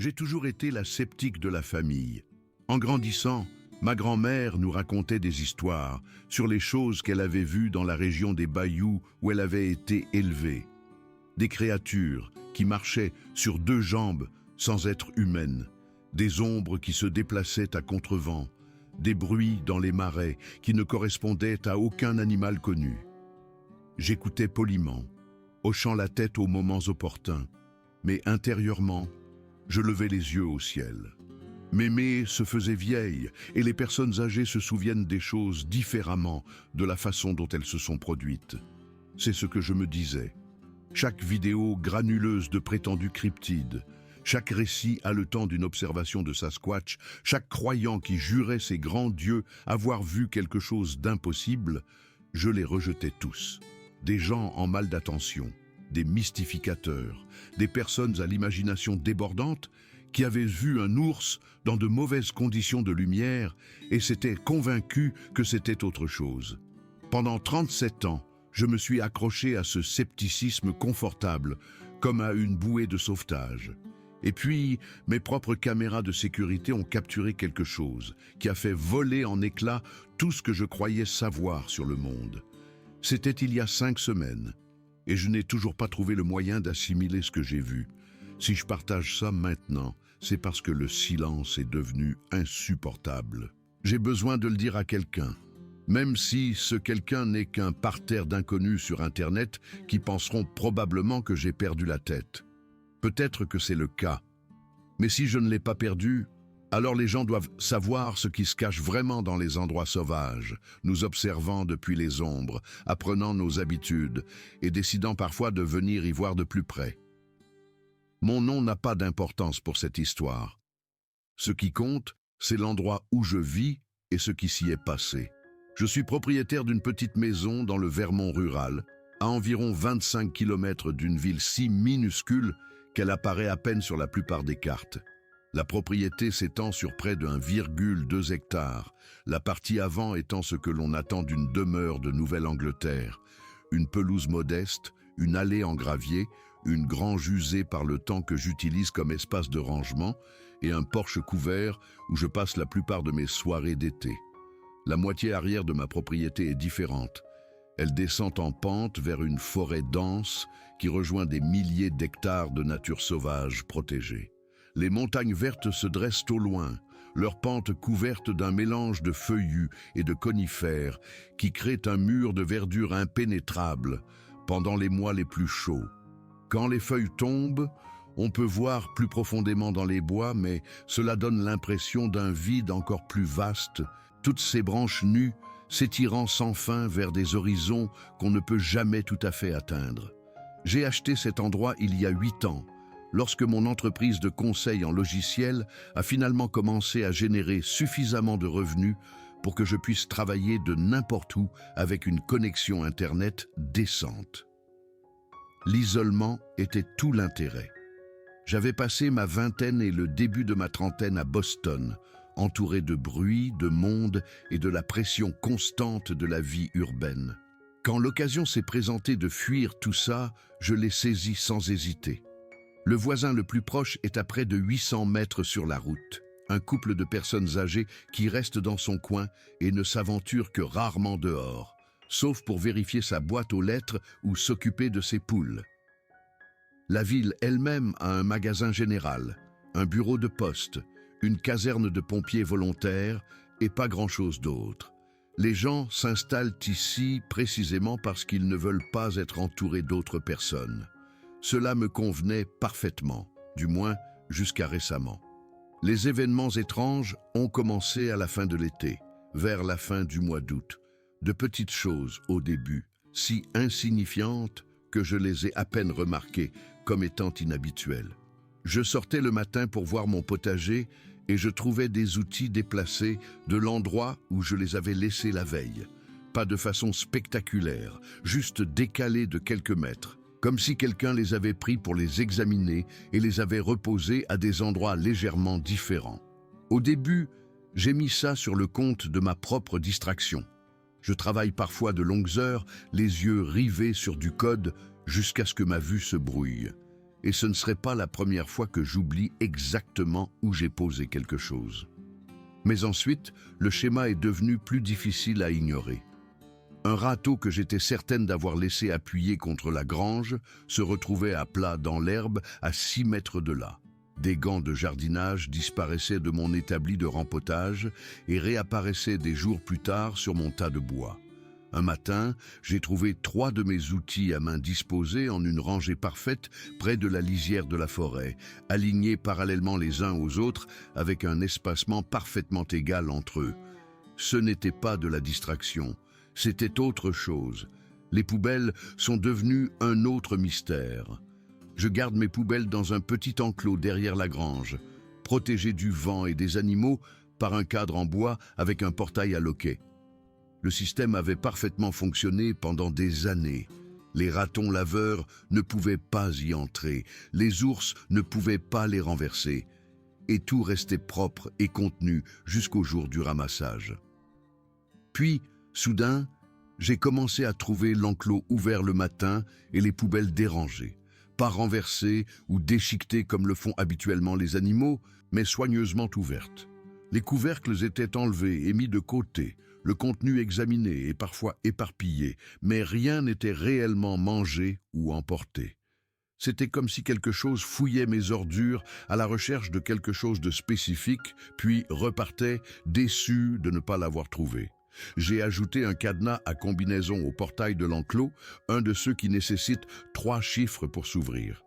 J'ai toujours été la sceptique de la famille. En grandissant, ma grand-mère nous racontait des histoires sur les choses qu'elle avait vues dans la région des bayous où elle avait été élevée. Des créatures qui marchaient sur deux jambes sans être humaines, des ombres qui se déplaçaient à contrevent, des bruits dans les marais qui ne correspondaient à aucun animal connu. J'écoutais poliment, hochant la tête aux moments opportuns, mais intérieurement, je levais les yeux au ciel. Mémé se faisait vieille et les personnes âgées se souviennent des choses différemment de la façon dont elles se sont produites. C'est ce que je me disais. Chaque vidéo granuleuse de prétendus cryptides, chaque récit haletant d'une observation de Sasquatch, chaque croyant qui jurait ses grands dieux avoir vu quelque chose d'impossible, je les rejetais tous. Des gens en mal d'attention, des mystificateurs, des personnes à l'imagination débordante qui avaient vu un ours dans de mauvaises conditions de lumière et s'étaient convaincus que c'était autre chose. Pendant 37 ans, je me suis accroché à ce scepticisme confortable, comme à une bouée de sauvetage. Et puis, mes propres caméras de sécurité ont capturé quelque chose qui a fait voler en éclats tout ce que je croyais savoir sur le monde. C'était il y a 5 semaines, et je n'ai toujours pas trouvé le moyen d'assimiler ce que j'ai vu. Si je partage ça maintenant, c'est parce que le silence est devenu insupportable. J'ai besoin de le dire à quelqu'un, même si ce quelqu'un n'est qu'un parterre d'inconnus sur Internet qui penseront probablement que j'ai perdu la tête. Peut-être que c'est le cas. Mais si je ne l'ai pas perdu, alors les gens doivent savoir ce qui se cache vraiment dans les endroits sauvages, nous observant depuis les ombres, apprenant nos habitudes et décidant parfois de venir y voir de plus près. Mon nom n'a pas d'importance pour cette histoire. Ce qui compte, c'est l'endroit où je vis et ce qui s'y est passé. Je suis propriétaire d'une petite maison dans le Vermont rural, à environ 25 km d'une ville si minuscule qu'elle apparaît à peine sur la plupart des cartes. La propriété s'étend sur près de 1,2 hectare, la partie avant étant ce que l'on attend d'une demeure de Nouvelle-Angleterre. Une pelouse modeste, une allée en gravier, une grange usée par le temps que j'utilise comme espace de rangement et un porche couvert où je passe la plupart de mes soirées d'été. La moitié arrière de ma propriété est différente. Elle descend en pente vers une forêt dense qui rejoint des milliers d'hectares de nature sauvage protégée. Les montagnes vertes se dressent au loin, leurs pentes couvertes d'un mélange de feuillus et de conifères qui créent un mur de verdure impénétrable pendant les mois les plus chauds. Quand les feuilles tombent, on peut voir plus profondément dans les bois, mais cela donne l'impression d'un vide encore plus vaste, toutes ces branches nues s'étirant sans fin vers des horizons qu'on ne peut jamais tout à fait atteindre. J'ai acheté cet endroit il y a 8 ans, lorsque mon entreprise de conseil en logiciel a finalement commencé à générer suffisamment de revenus pour que je puisse travailler de n'importe où avec une connexion Internet décente. L'isolement était tout l'intérêt. J'avais passé ma vingtaine et le début de ma trentaine à Boston, entouré de bruit, de monde et de la pression constante de la vie urbaine. Quand l'occasion s'est présentée de fuir tout ça, je l'ai saisi sans hésiter. Le voisin le plus proche est à près de 800 mètres sur la route. Un couple de personnes âgées qui reste dans son coin et ne s'aventure que rarement dehors, sauf pour vérifier sa boîte aux lettres ou s'occuper de ses poules. La ville elle-même a un magasin général, un bureau de poste, une caserne de pompiers volontaires et pas grand-chose d'autre. Les gens s'installent ici précisément parce qu'ils ne veulent pas être entourés d'autres personnes. Cela me convenait parfaitement, du moins jusqu'à récemment. Les événements étranges ont commencé à la fin de l'été, vers la fin du mois d'août. De petites choses au début, si insignifiantes que je les ai à peine remarquées comme étant inhabituelles. Je sortais le matin pour voir mon potager et je trouvais des outils déplacés de l'endroit où je les avais laissés la veille. Pas de façon spectaculaire, juste décalés de quelques mètres, comme si quelqu'un les avait pris pour les examiner et les avait reposés à des endroits légèrement différents. Au début, j'ai mis ça sur le compte de ma propre distraction. Je travaille parfois de longues heures, les yeux rivés sur du code, jusqu'à ce que ma vue se brouille. et ce ne serait pas la première fois que j'oublie exactement où j'ai posé quelque chose. Mais ensuite, le schéma est devenu plus difficile à ignorer. Un râteau que j'étais certaine d'avoir laissé appuyé contre la grange se retrouvait à plat dans l'herbe à 6 mètres de là. Des gants de jardinage disparaissaient de mon établi de rempotage et réapparaissaient des jours plus tard sur mon tas de bois. Un matin, j'ai trouvé 3 de mes outils à main disposés en une rangée parfaite près de la lisière de la forêt, alignés parallèlement les uns aux autres avec un espacement parfaitement égal entre eux. Ce n'était pas de la distraction, c'était autre chose. Les poubelles sont devenues un autre mystère. Je garde mes poubelles dans un petit enclos derrière la grange, protégé du vent et des animaux par un cadre en bois avec un portail à loquet. Le système avait parfaitement fonctionné pendant des années. Les ratons laveurs ne pouvaient pas y entrer, les ours ne pouvaient pas les renverser, et tout restait propre et contenu jusqu'au jour du ramassage. Puis, soudain, j'ai commencé à trouver l'enclos ouvert le matin et les poubelles dérangées. Pas renversées ou déchiquetées comme le font habituellement les animaux, mais soigneusement ouvertes. Les couvercles étaient enlevés et mis de côté, le contenu examiné et parfois éparpillé, mais rien n'était réellement mangé ou emporté. C'était comme si quelque chose fouillait mes ordures à la recherche de quelque chose de spécifique, puis repartait déçu de ne pas l'avoir trouvé. J'ai ajouté un cadenas à combinaison au portail de l'enclos, un de ceux qui nécessitent 3 chiffres pour s'ouvrir.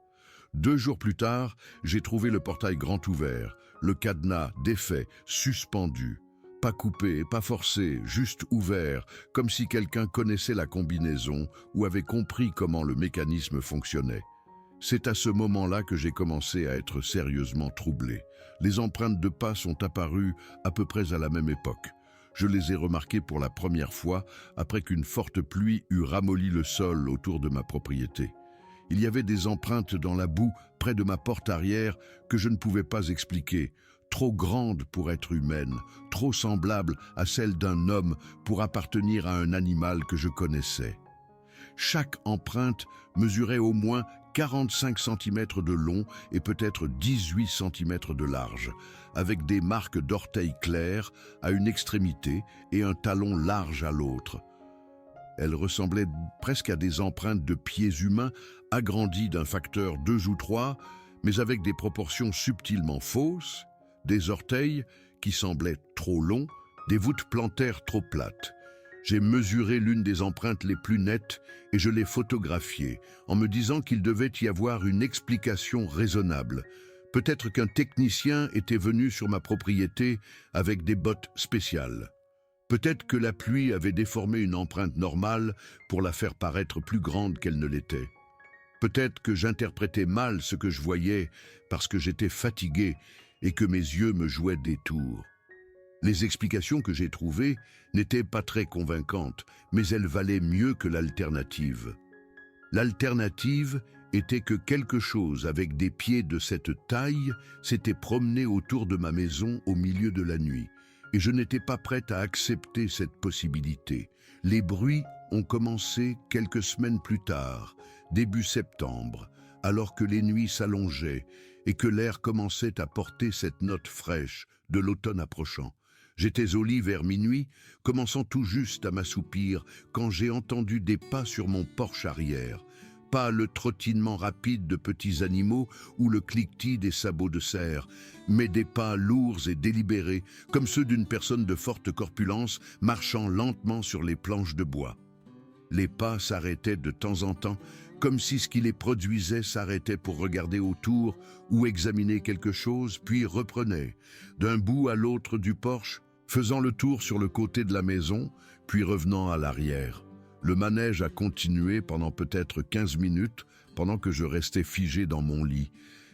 2 jours plus tard, j'ai trouvé le portail grand ouvert, le cadenas défait, suspendu. Pas coupé, pas forcé, juste ouvert, comme si quelqu'un connaissait la combinaison ou avait compris comment le mécanisme fonctionnait. C'est à ce moment-là que j'ai commencé à être sérieusement troublé. Les empreintes de pas sont apparues à peu près à la même époque. Je les ai remarquées pour la première fois après qu'une forte pluie eut ramolli le sol autour de ma propriété. Il y avait des empreintes dans la boue près de ma porte arrière que je ne pouvais pas expliquer, trop grandes pour être humaines, trop semblables à celles d'un homme pour appartenir à un animal que je connaissais. Chaque empreinte mesurait au moins 45 cm de long et peut-être 18 cm de large, avec des marques d'orteils clairs à une extrémité et un talon large à l'autre. Elles ressemblaient presque à des empreintes de pieds humains agrandies d'un facteur 2 ou 3, mais avec des proportions subtilement fausses, des orteils qui semblaient trop longs, des voûtes plantaires trop plates. J'ai mesuré l'une des empreintes les plus nettes et je l'ai photographiée en me disant qu'il devait y avoir une explication raisonnable. Peut-être qu'un technicien était venu sur ma propriété avec des bottes spéciales. Peut-être que la pluie avait déformé une empreinte normale pour la faire paraître plus grande qu'elle ne l'était. Peut-être que j'interprétais mal ce que je voyais parce que j'étais fatigué et que mes yeux me jouaient des tours. Les explications que j'ai trouvées n'étaient pas très convaincantes, mais elles valaient mieux que l'alternative. L'alternative était que quelque chose avec des pieds de cette taille s'était promené autour de ma maison au milieu de la nuit, et je n'étais pas prête à accepter cette possibilité. Les bruits ont commencé quelques semaines plus tard, début septembre, alors que les nuits s'allongeaient et que l'air commençait à porter cette note fraîche de l'automne approchant. J'étais au lit vers minuit, commençant tout juste à m'assoupir, quand j'ai entendu des pas sur mon porche arrière. Pas le trottinement rapide de petits animaux ou le cliquetis des sabots de cerf, mais des pas lourds et délibérés, comme ceux d'une personne de forte corpulence marchant lentement sur les planches de bois. Les pas s'arrêtaient de temps en temps, comme si ce qui les produisait s'arrêtait pour regarder autour ou examiner quelque chose, puis reprenait, d'un bout à l'autre du porche, faisant le tour sur le côté de la maison, puis revenant à l'arrière. Le manège a continué pendant peut-être 15 minutes, pendant que je restais figé dans mon lit,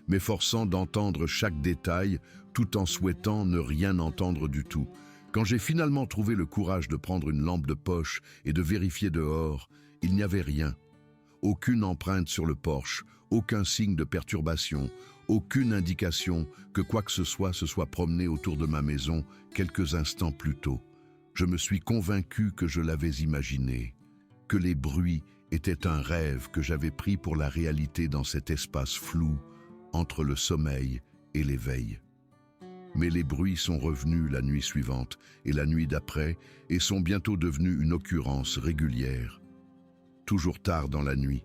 m'efforçant d'entendre chaque détail, tout en souhaitant ne rien entendre du tout. Quand j'ai finalement trouvé le courage de prendre une lampe de poche et de vérifier dehors, il n'y avait rien. Aucune empreinte sur le porche, aucun signe de perturbation, aucune indication que quoi que ce soit se soit promené autour de ma maison quelques instants plus tôt. Je me suis convaincu que je l'avais imaginé, que les bruits était un rêve que j'avais pris pour la réalité dans cet espace flou entre le sommeil et l'éveil. Mais les bruits sont revenus la nuit suivante et la nuit d'après et sont bientôt devenus une occurrence régulière. Toujours tard dans la nuit,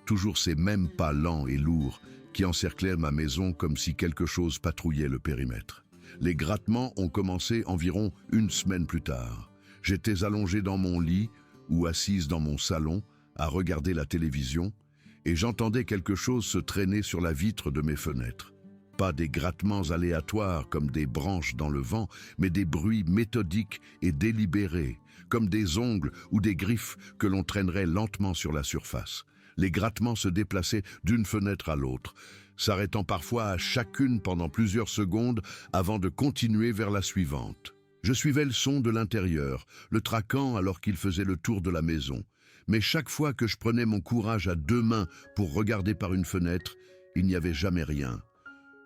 toujours ces mêmes pas lents et lourds qui encerclaient ma maison comme si quelque chose patrouillait le périmètre. Les grattements ont commencé environ une semaine plus tard. J'étais allongé dans mon lit ou assise dans mon salon à regarder la télévision et j'entendais quelque chose se traîner sur la vitre de mes fenêtres. Pas des grattements aléatoires comme des branches dans le vent, mais des bruits méthodiques et délibérés, comme des ongles ou des griffes que l'on traînerait lentement sur la surface. Les grattements se déplaçaient d'une fenêtre à l'autre, s'arrêtant parfois à chacune pendant plusieurs secondes avant de continuer vers la suivante. Je suivais le son de l'intérieur, le traquant alors qu'il faisait le tour de la maison. Mais chaque fois que je prenais mon courage à deux mains pour regarder par une fenêtre, il n'y avait jamais rien.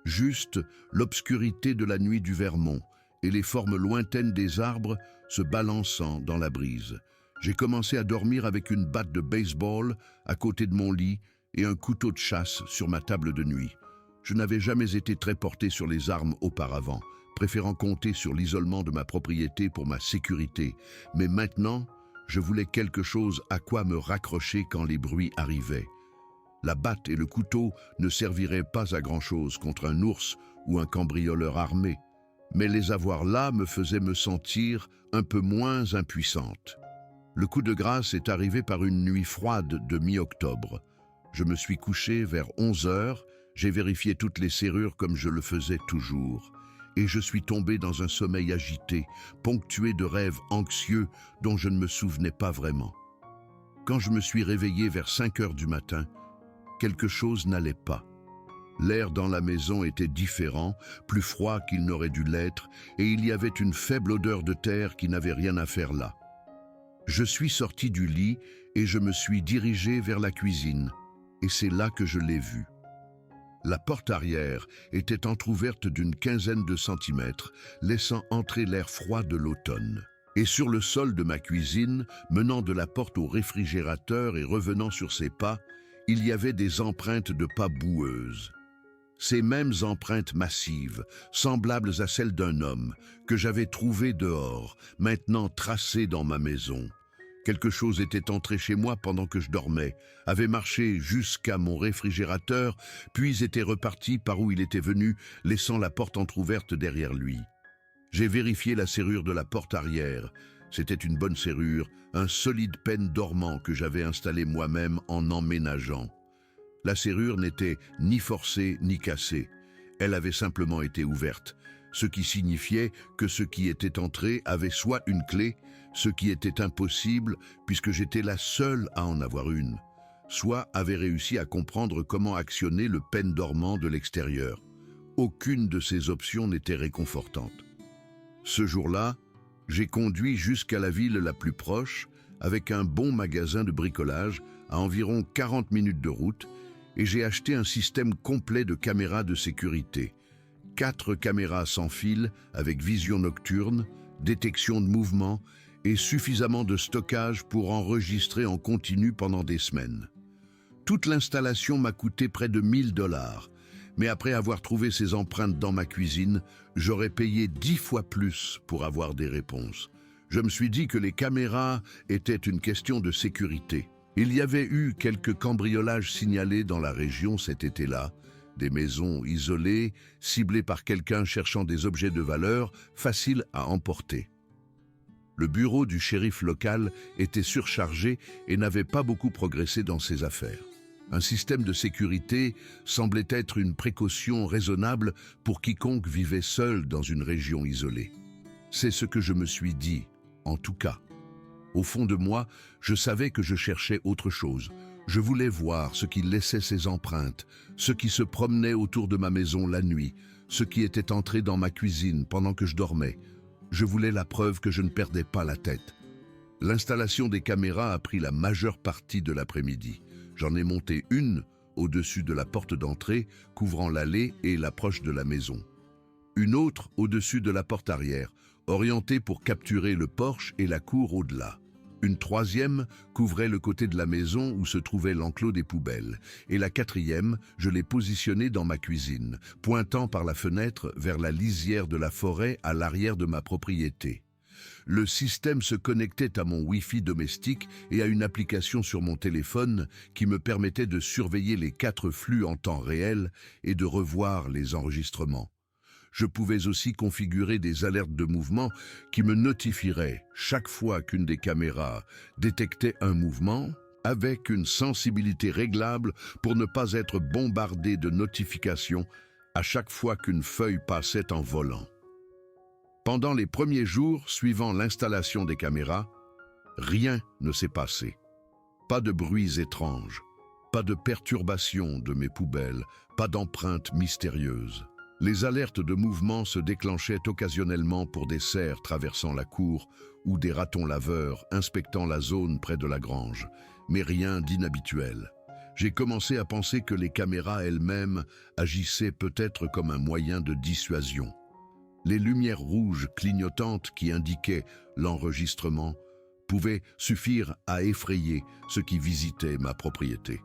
Juste l'obscurité de la nuit du Vermont et les formes lointaines des arbres se balançant dans la brise. J'ai commencé à dormir avec une batte de baseball à côté de mon lit et un couteau de chasse sur ma table de nuit. Je n'avais jamais été très porté sur les armes auparavant, préférant compter sur l'isolement de ma propriété pour ma sécurité. Mais maintenant, je voulais quelque chose à quoi me raccrocher quand les bruits arrivaient. La batte et le couteau ne serviraient pas à grand-chose contre un ours ou un cambrioleur armé, mais les avoir là me faisait me sentir un peu moins impuissante. Le coup de grâce est arrivé par une nuit froide de mi-octobre. Je me suis couché vers 11 heures, j'ai vérifié toutes les serrures comme je le faisais toujours, et je suis tombé dans un sommeil agité, ponctué de rêves anxieux dont je ne me souvenais pas vraiment. Quand je me suis réveillé vers 5 heures du matin, quelque chose n'allait pas. L'air dans la maison était différent, plus froid qu'il n'aurait dû l'être, et il y avait une faible odeur de terre qui n'avait rien à faire là. Je suis sorti du lit et je me suis dirigé vers la cuisine, et c'est là que je l'ai vu. La porte arrière était entr'ouverte d'une quinzaine de centimètres, laissant entrer l'air froid de l'automne. Et sur le sol de ma cuisine, menant de la porte au réfrigérateur et revenant sur ses pas, il y avait des empreintes de pas boueuses. Ces mêmes empreintes massives, semblables à celles d'un homme, que j'avais trouvées dehors, maintenant tracées dans ma maison. Quelque chose était entré chez moi pendant que je dormais, avait marché jusqu'à mon réfrigérateur, puis était reparti par où il était venu, laissant la porte entr'ouverte derrière lui. J'ai vérifié la serrure de la porte arrière. C'était une bonne serrure, un solide pêne dormant que j'avais installé moi-même en emménageant. La serrure n'était ni forcée ni cassée. Elle avait simplement été ouverte, ce qui signifiait que ce qui était entré avait soit une clé, ce qui était impossible puisque j'étais la seule à en avoir une, soit avait réussi à comprendre comment actionner le pêne dormant de l'extérieur. Aucune de ces options n'était réconfortante. Ce jour-là, j'ai conduit jusqu'à la ville la plus proche avec un bon magasin de bricolage à environ 40 minutes de route et j'ai acheté un système complet de caméras de sécurité. 4 caméras sans fil avec vision nocturne, détection de mouvement et suffisamment de stockage pour enregistrer en continu pendant des semaines. Toute l'installation m'a coûté près de 1 000 $, mais après avoir trouvé ces empreintes dans ma cuisine, j'aurais payé 10 fois plus pour avoir des réponses. Je me suis dit que les caméras étaient une question de sécurité. Il y avait eu quelques cambriolages signalés dans la région cet été-là, des maisons isolées, ciblées par quelqu'un cherchant des objets de valeur, faciles à emporter. Le bureau du shérif local était surchargé et n'avait pas beaucoup progressé dans ses affaires. Un système de sécurité semblait être une précaution raisonnable pour quiconque vivait seul dans une région isolée. C'est ce que je me suis dit, en tout cas. Au fond de moi, je savais que je cherchais autre chose. Je voulais voir ce qui laissait ses empreintes, ce qui se promenait autour de ma maison la nuit, ce qui était entré dans ma cuisine pendant que je dormais. Je voulais la preuve que je ne perdais pas la tête. L'installation des caméras a pris la majeure partie de l'après-midi. J'en ai monté une au-dessus de la porte d'entrée, couvrant l'allée et l'approche de la maison. Une autre au-dessus de la porte arrière, orientée pour capturer le porche et la cour au-delà. Une troisième couvrait le côté de la maison où se trouvait l'enclos des poubelles. Et la quatrième, je l'ai positionnée dans ma cuisine, pointant par la fenêtre vers la lisière de la forêt à l'arrière de ma propriété. Le système se connectait à mon Wi-Fi domestique et à une application sur mon téléphone qui me permettait de surveiller les 4 flux en temps réel et de revoir les enregistrements. Je pouvais aussi configurer des alertes de mouvement qui me notifieraient chaque fois qu'une des caméras détectait un mouvement, avec une sensibilité réglable pour ne pas être bombardé de notifications à chaque fois qu'une feuille passait en volant. Pendant les premiers jours suivant l'installation des caméras, rien ne s'est passé. Pas de bruits étranges, pas de perturbation de mes poubelles, pas d'empreintes mystérieuses. Les alertes de mouvement se déclenchaient occasionnellement pour des cerfs traversant la cour ou des ratons laveurs inspectant la zone près de la grange, mais rien d'inhabituel. J'ai commencé à penser que les caméras elles-mêmes agissaient peut-être comme un moyen de dissuasion. Les lumières rouges clignotantes qui indiquaient l'enregistrement pouvaient suffire à effrayer ceux qui visitaient ma propriété.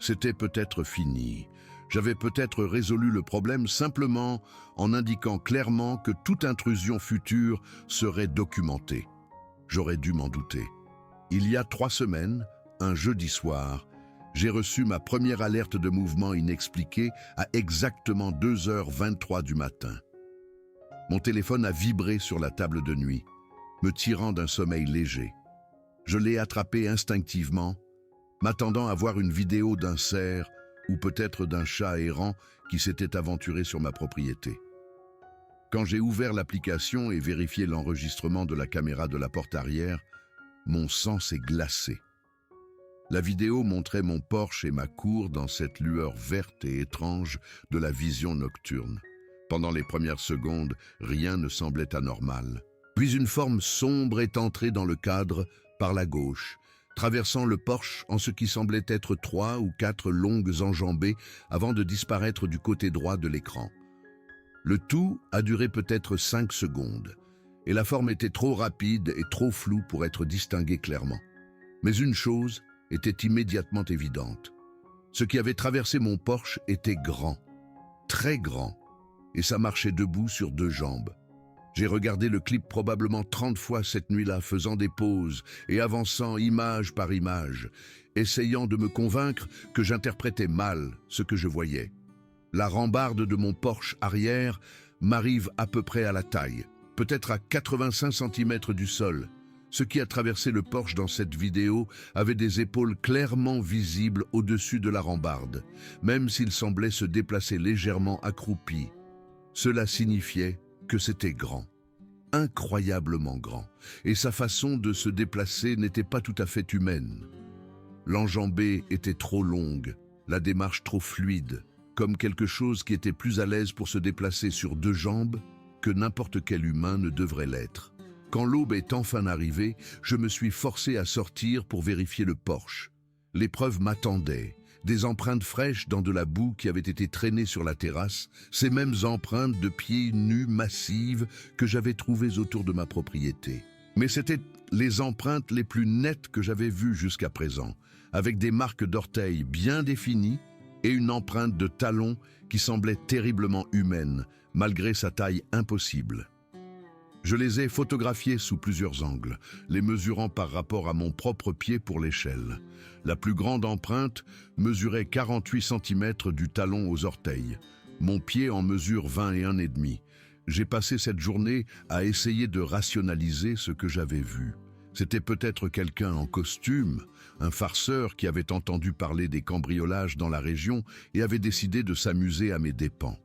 C'était peut-être fini. J'avais peut-être résolu le problème simplement en indiquant clairement que toute intrusion future serait documentée. J'aurais dû m'en douter. Il y a 3 semaines, un jeudi soir, j'ai reçu ma première alerte de mouvement inexpliqué à exactement 2h23 du matin. Mon téléphone a vibré sur la table de nuit, me tirant d'un sommeil léger. Je l'ai attrapé instinctivement, m'attendant à voir une vidéo d'un cerf ou peut-être d'un chat errant qui s'était aventuré sur ma propriété. Quand j'ai ouvert l'application et vérifié l'enregistrement de la caméra de la porte arrière, mon sang s'est glacé. La vidéo montrait mon Porsche et ma cour dans cette lueur verte et étrange de la vision nocturne. Pendant les premières secondes, rien ne semblait anormal. Puis une forme sombre est entrée dans le cadre par la gauche, traversant le Porsche en ce qui semblait être 3 ou 4 longues enjambées avant de disparaître du côté droit de l'écran. Le tout a duré peut-être 5 secondes, et la forme était trop rapide et trop floue pour être distinguée clairement. Mais une chose était immédiatement évidente. Ce qui avait traversé mon Porsche était grand, très grand, et ça marchait debout sur 2 jambes. J'ai regardé le clip probablement 30 fois cette nuit-là, faisant des pauses et avançant image par image, essayant de me convaincre que j'interprétais mal ce que je voyais. La rambarde de mon Porsche arrière m'arrive à peu près à la taille, peut-être à 85 cm du sol. Ce qui a traversé le Porsche dans cette vidéo avait des épaules clairement visibles au-dessus de la rambarde, même s'il semblait se déplacer légèrement accroupi. Cela signifiait que c'était grand, incroyablement grand, et sa façon de se déplacer n'était pas tout à fait humaine. L'enjambée était trop longue, la démarche trop fluide, comme quelque chose qui était plus à l'aise pour se déplacer sur 2 jambes que n'importe quel humain ne devrait l'être. Quand l'aube est enfin arrivée, je me suis forcé à sortir pour vérifier le Porsche. Les preuves m'attendaient. Des empreintes fraîches dans de la boue qui avait été traînée sur la terrasse, ces mêmes empreintes de pieds nus massives que j'avais trouvées autour de ma propriété. Mais c'étaient les empreintes les plus nettes que j'avais vues jusqu'à présent, avec des marques d'orteils bien définies et une empreinte de talon qui semblait terriblement humaine, malgré sa taille impossible. Je les ai photographiés sous plusieurs angles, les mesurant par rapport à mon propre pied pour l'échelle. La plus grande empreinte mesurait 48 cm du talon aux orteils. Mon pied en mesure 21,5. J'ai passé cette journée à essayer de rationaliser ce que j'avais vu. C'était peut-être quelqu'un en costume, un farceur qui avait entendu parler des cambriolages dans la région et avait décidé de s'amuser à mes dépens.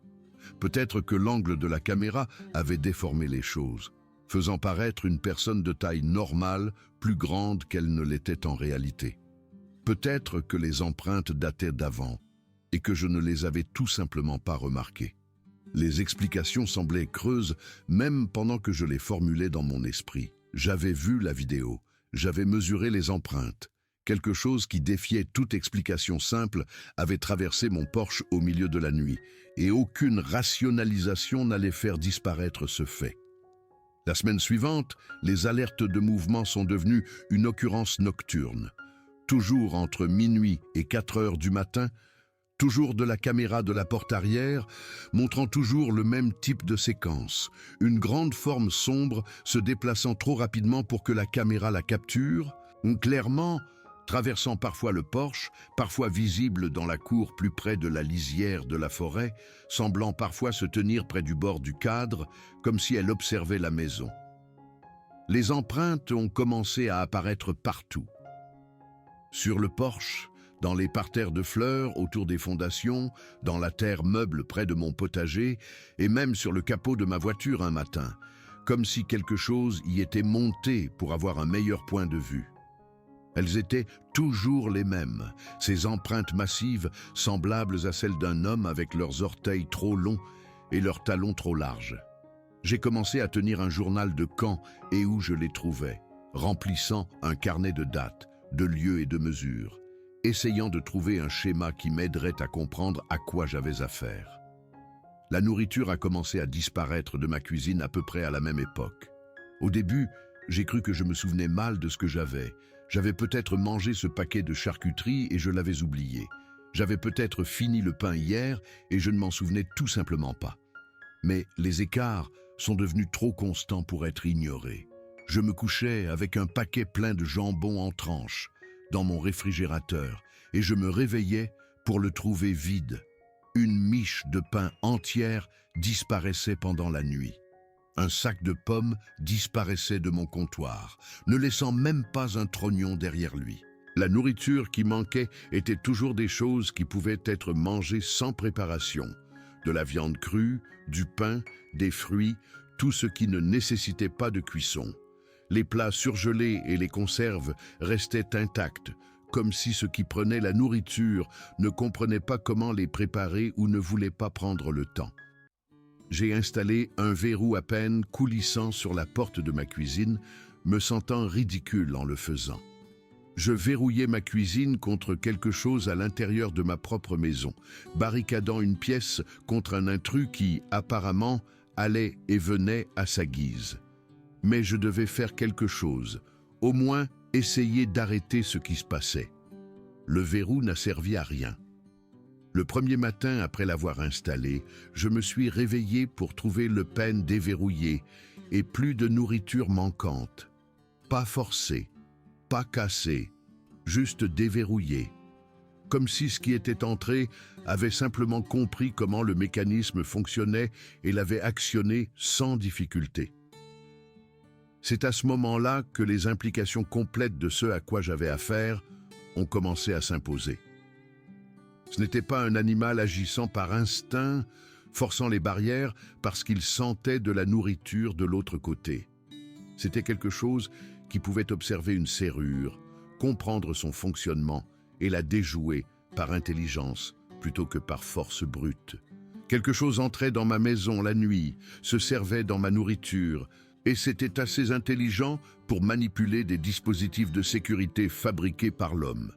Peut-être que l'angle de la caméra avait déformé les choses, faisant paraître une personne de taille normale plus grande qu'elle ne l'était en réalité. Peut-être que les empreintes dataient d'avant et que je ne les avais tout simplement pas remarquées. Les explications semblaient creuses même pendant que je les formulais dans mon esprit. J'avais vu la vidéo, j'avais mesuré les empreintes. Quelque chose qui défiait toute explication simple avait traversé mon Porsche au milieu de la nuit, et aucune rationalisation n'allait faire disparaître ce fait. La semaine suivante, les alertes de mouvement sont devenues une occurrence nocturne. Toujours entre minuit et 4 heures du matin, toujours de la caméra de la porte arrière, montrant toujours le même type de séquence. Une grande forme sombre se déplaçant trop rapidement pour que la caméra la capture, clairement traversant parfois le porche, parfois visible dans la cour plus près de la lisière de la forêt, semblant parfois se tenir près du bord du cadre, comme si elle observait la maison. Les empreintes ont commencé à apparaître partout. Sur le porche, dans les parterres de fleurs autour des fondations, dans la terre meuble près de mon potager, et même sur le capot de ma voiture un matin, comme si quelque chose y était monté pour avoir un meilleur point de vue. Elles étaient toujours les mêmes, ces empreintes massives semblables à celles d'un homme avec leurs orteils trop longs et leurs talons trop larges. J'ai commencé à tenir un journal de quand et où je les trouvais, remplissant un carnet de dates, de lieux et de mesures, essayant de trouver un schéma qui m'aiderait à comprendre à quoi j'avais affaire. La nourriture a commencé à disparaître de ma cuisine à peu près à la même époque. Au début, j'ai cru que je me souvenais mal de ce que j'avais. J'avais peut-être mangé ce paquet de charcuterie et je l'avais oublié. J'avais peut-être fini le pain hier et je ne m'en souvenais tout simplement pas. Mais les écarts sont devenus trop constants pour être ignorés. Je me couchais avec un paquet plein de jambon en tranches dans mon réfrigérateur et je me réveillais pour le trouver vide. Une miche de pain entière disparaissait pendant la nuit. Un sac de pommes disparaissait de mon comptoir, ne laissant même pas un trognon derrière lui. La nourriture qui manquait était toujours des choses qui pouvaient être mangées sans préparation. De la viande crue, du pain, des fruits, tout ce qui ne nécessitait pas de cuisson. Les plats surgelés et les conserves restaient intacts, comme si ceux qui prenaient la nourriture ne comprenaient pas comment les préparer ou ne voulaient pas prendre le temps. J'ai installé un verrou à peine coulissant sur la porte de ma cuisine, me sentant ridicule en le faisant. Je verrouillais ma cuisine contre quelque chose à l'intérieur de ma propre maison, barricadant une pièce contre un intrus qui, apparemment, allait et venait à sa guise. Mais je devais faire quelque chose, au moins essayer d'arrêter ce qui se passait. Le verrou n'a servi à rien. Le premier matin après l'avoir installé, je me suis réveillé pour trouver le pain déverrouillé et plus de nourriture manquante. Pas forcée, pas cassée, juste déverrouillée. Comme si ce qui était entré avait simplement compris comment le mécanisme fonctionnait et l'avait actionné sans difficulté. C'est à ce moment-là que les implications complètes de ce à quoi j'avais affaire ont commencé à s'imposer. Ce n'était pas un animal agissant par instinct, forçant les barrières parce qu'il sentait de la nourriture de l'autre côté. C'était quelque chose qui pouvait observer une serrure, comprendre son fonctionnement et la déjouer par intelligence plutôt que par force brute. Quelque chose entrait dans ma maison la nuit, se servait dans ma nourriture, et c'était assez intelligent pour manipuler des dispositifs de sécurité fabriqués par l'homme.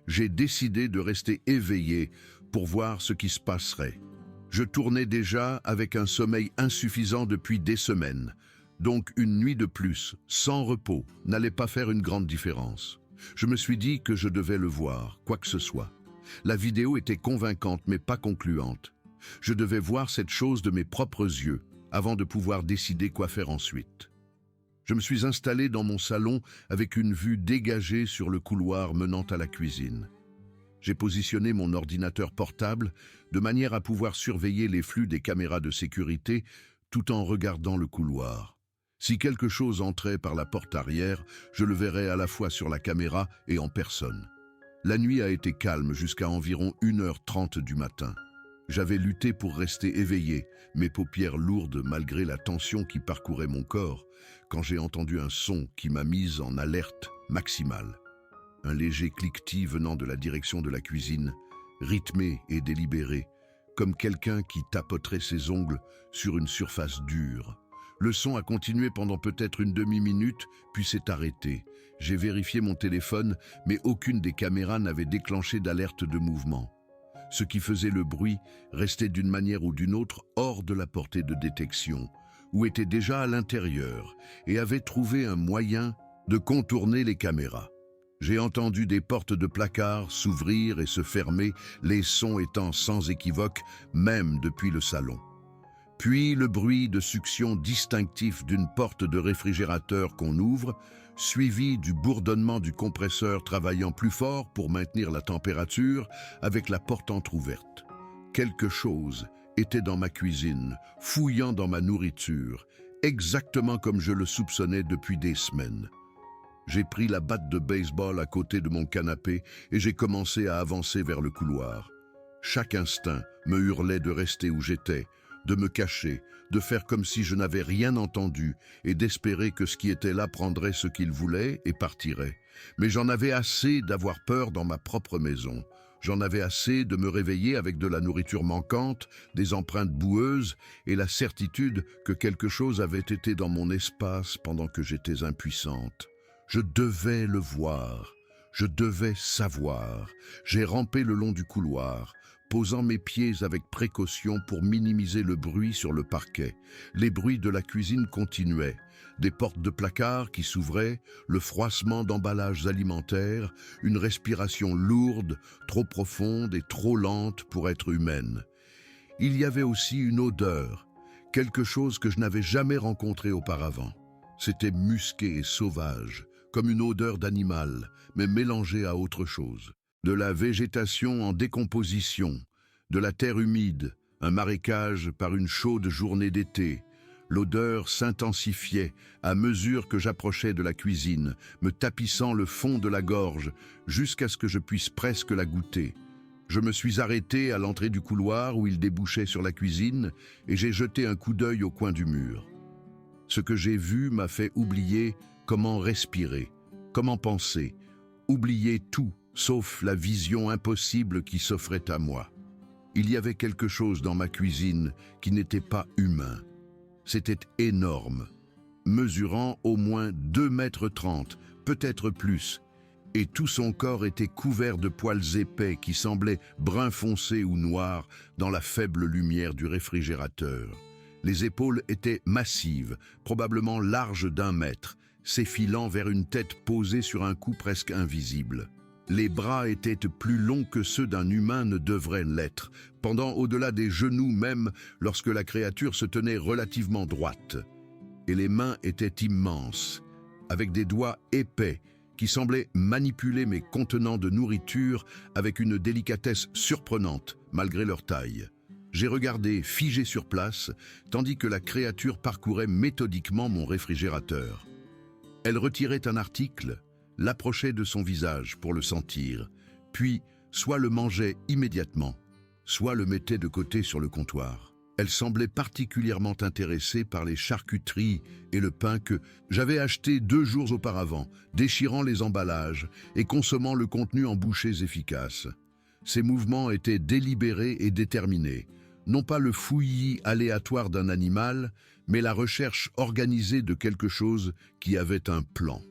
J'ai décidé de rester éveillé pour voir ce qui se passerait. Je tournais déjà avec un sommeil insuffisant depuis des semaines, donc une nuit de plus, sans repos, n'allait pas faire une grande différence. Je me suis dit que je devais le voir, quoi que ce soit. La vidéo était convaincante mais pas concluante. Je devais voir cette chose de mes propres yeux avant de pouvoir décider quoi faire ensuite. Je me suis installé dans mon salon avec une vue dégagée sur le couloir menant à la cuisine. J'ai positionné mon ordinateur portable de manière à pouvoir surveiller les flux des caméras de sécurité tout en regardant le couloir. Si quelque chose entrait par la porte arrière, je le verrais à la fois sur la caméra et en personne. La nuit a été calme jusqu'à environ 1h30 du matin. J'avais lutté pour rester éveillé, mes paupières lourdes malgré la tension qui parcourait mon corps, quand j'ai entendu un son qui m'a mise en alerte maximale. Un léger cliquetis venant de la direction de la cuisine, rythmé et délibéré, comme quelqu'un qui tapoterait ses ongles sur une surface dure. Le son a continué pendant peut-être une demi-minute, puis s'est arrêté. J'ai vérifié mon téléphone, mais aucune des caméras n'avait déclenché d'alerte de mouvement. Ce qui faisait le bruit restait d'une manière ou d'une autre hors de la portée de détection, ou était déjà à l'intérieur et avait trouvé un moyen de contourner les caméras. J'ai entendu des portes de placard s'ouvrir et se fermer, les sons étant sans équivoque, même depuis le salon. Puis le bruit de succion distinctif d'une porte de réfrigérateur qu'on ouvre, suivi du bourdonnement du compresseur travaillant plus fort pour maintenir la température avec la porte entr'ouverte. Quelque chose était dans ma cuisine, fouillant dans ma nourriture, exactement comme je le soupçonnais depuis des semaines. J'ai pris la batte de baseball à côté de mon canapé et j'ai commencé à avancer vers le couloir. Chaque instinct me hurlait de rester où j'étais, de me cacher, de faire comme si je n'avais rien entendu et d'espérer que ce qui était là prendrait ce qu'il voulait et partirait. Mais j'en avais assez d'avoir peur dans ma propre maison. J'en avais assez de me réveiller avec de la nourriture manquante, des empreintes boueuses et la certitude que quelque chose avait été dans mon espace pendant que j'étais impuissante. Je devais le voir, je devais savoir. J'ai rampé le long du couloir, posant mes pieds avec précaution pour minimiser le bruit sur le parquet. Les bruits de la cuisine continuaient, des portes de placard qui s'ouvraient, le froissement d'emballages alimentaires, une respiration lourde, trop profonde et trop lente pour être humaine. Il y avait aussi une odeur, quelque chose que je n'avais jamais rencontré auparavant. C'était musqué et sauvage, comme une odeur d'animal, mais mélangée à autre chose. De la végétation en décomposition, de la terre humide, un marécage par une chaude journée d'été. L'odeur s'intensifiait à mesure que j'approchais de la cuisine, me tapissant le fond de la gorge, jusqu'à ce que je puisse presque la goûter. Je me suis arrêté à l'entrée du couloir où il débouchait sur la cuisine et j'ai jeté un coup d'œil au coin du mur. Ce que j'ai vu m'a fait oublier comment respirer, comment penser, oublier tout, sauf la vision impossible qui s'offrait à moi. Il y avait quelque chose dans ma cuisine qui n'était pas humain. C'était énorme, mesurant au moins 2,30 m, peut-être plus, et tout son corps était couvert de poils épais qui semblaient brun foncé ou noirs dans la faible lumière du réfrigérateur. Les épaules étaient massives, probablement larges d'1 mètre, s'effilant vers une tête posée sur un cou presque invisible. Les bras étaient plus longs que ceux d'un humain ne devraient l'être, pendant au-delà des genoux même lorsque la créature se tenait relativement droite. Et les mains étaient immenses, avec des doigts épais qui semblaient manipuler mes contenants de nourriture avec une délicatesse surprenante, malgré leur taille. J'ai regardé figé sur place, tandis que la créature parcourait méthodiquement mon réfrigérateur. Elle retirait un article, l'approchait de son visage pour le sentir, puis soit le mangeait immédiatement, soit le mettait de côté sur le comptoir. Elle semblait particulièrement intéressée par les charcuteries et le pain que j'avais acheté 2 jours auparavant, déchirant les emballages et consommant le contenu en bouchées efficaces. Ses mouvements étaient délibérés et déterminés, non pas le fouillis aléatoire d'un animal, mais la recherche organisée de quelque chose qui avait un plan.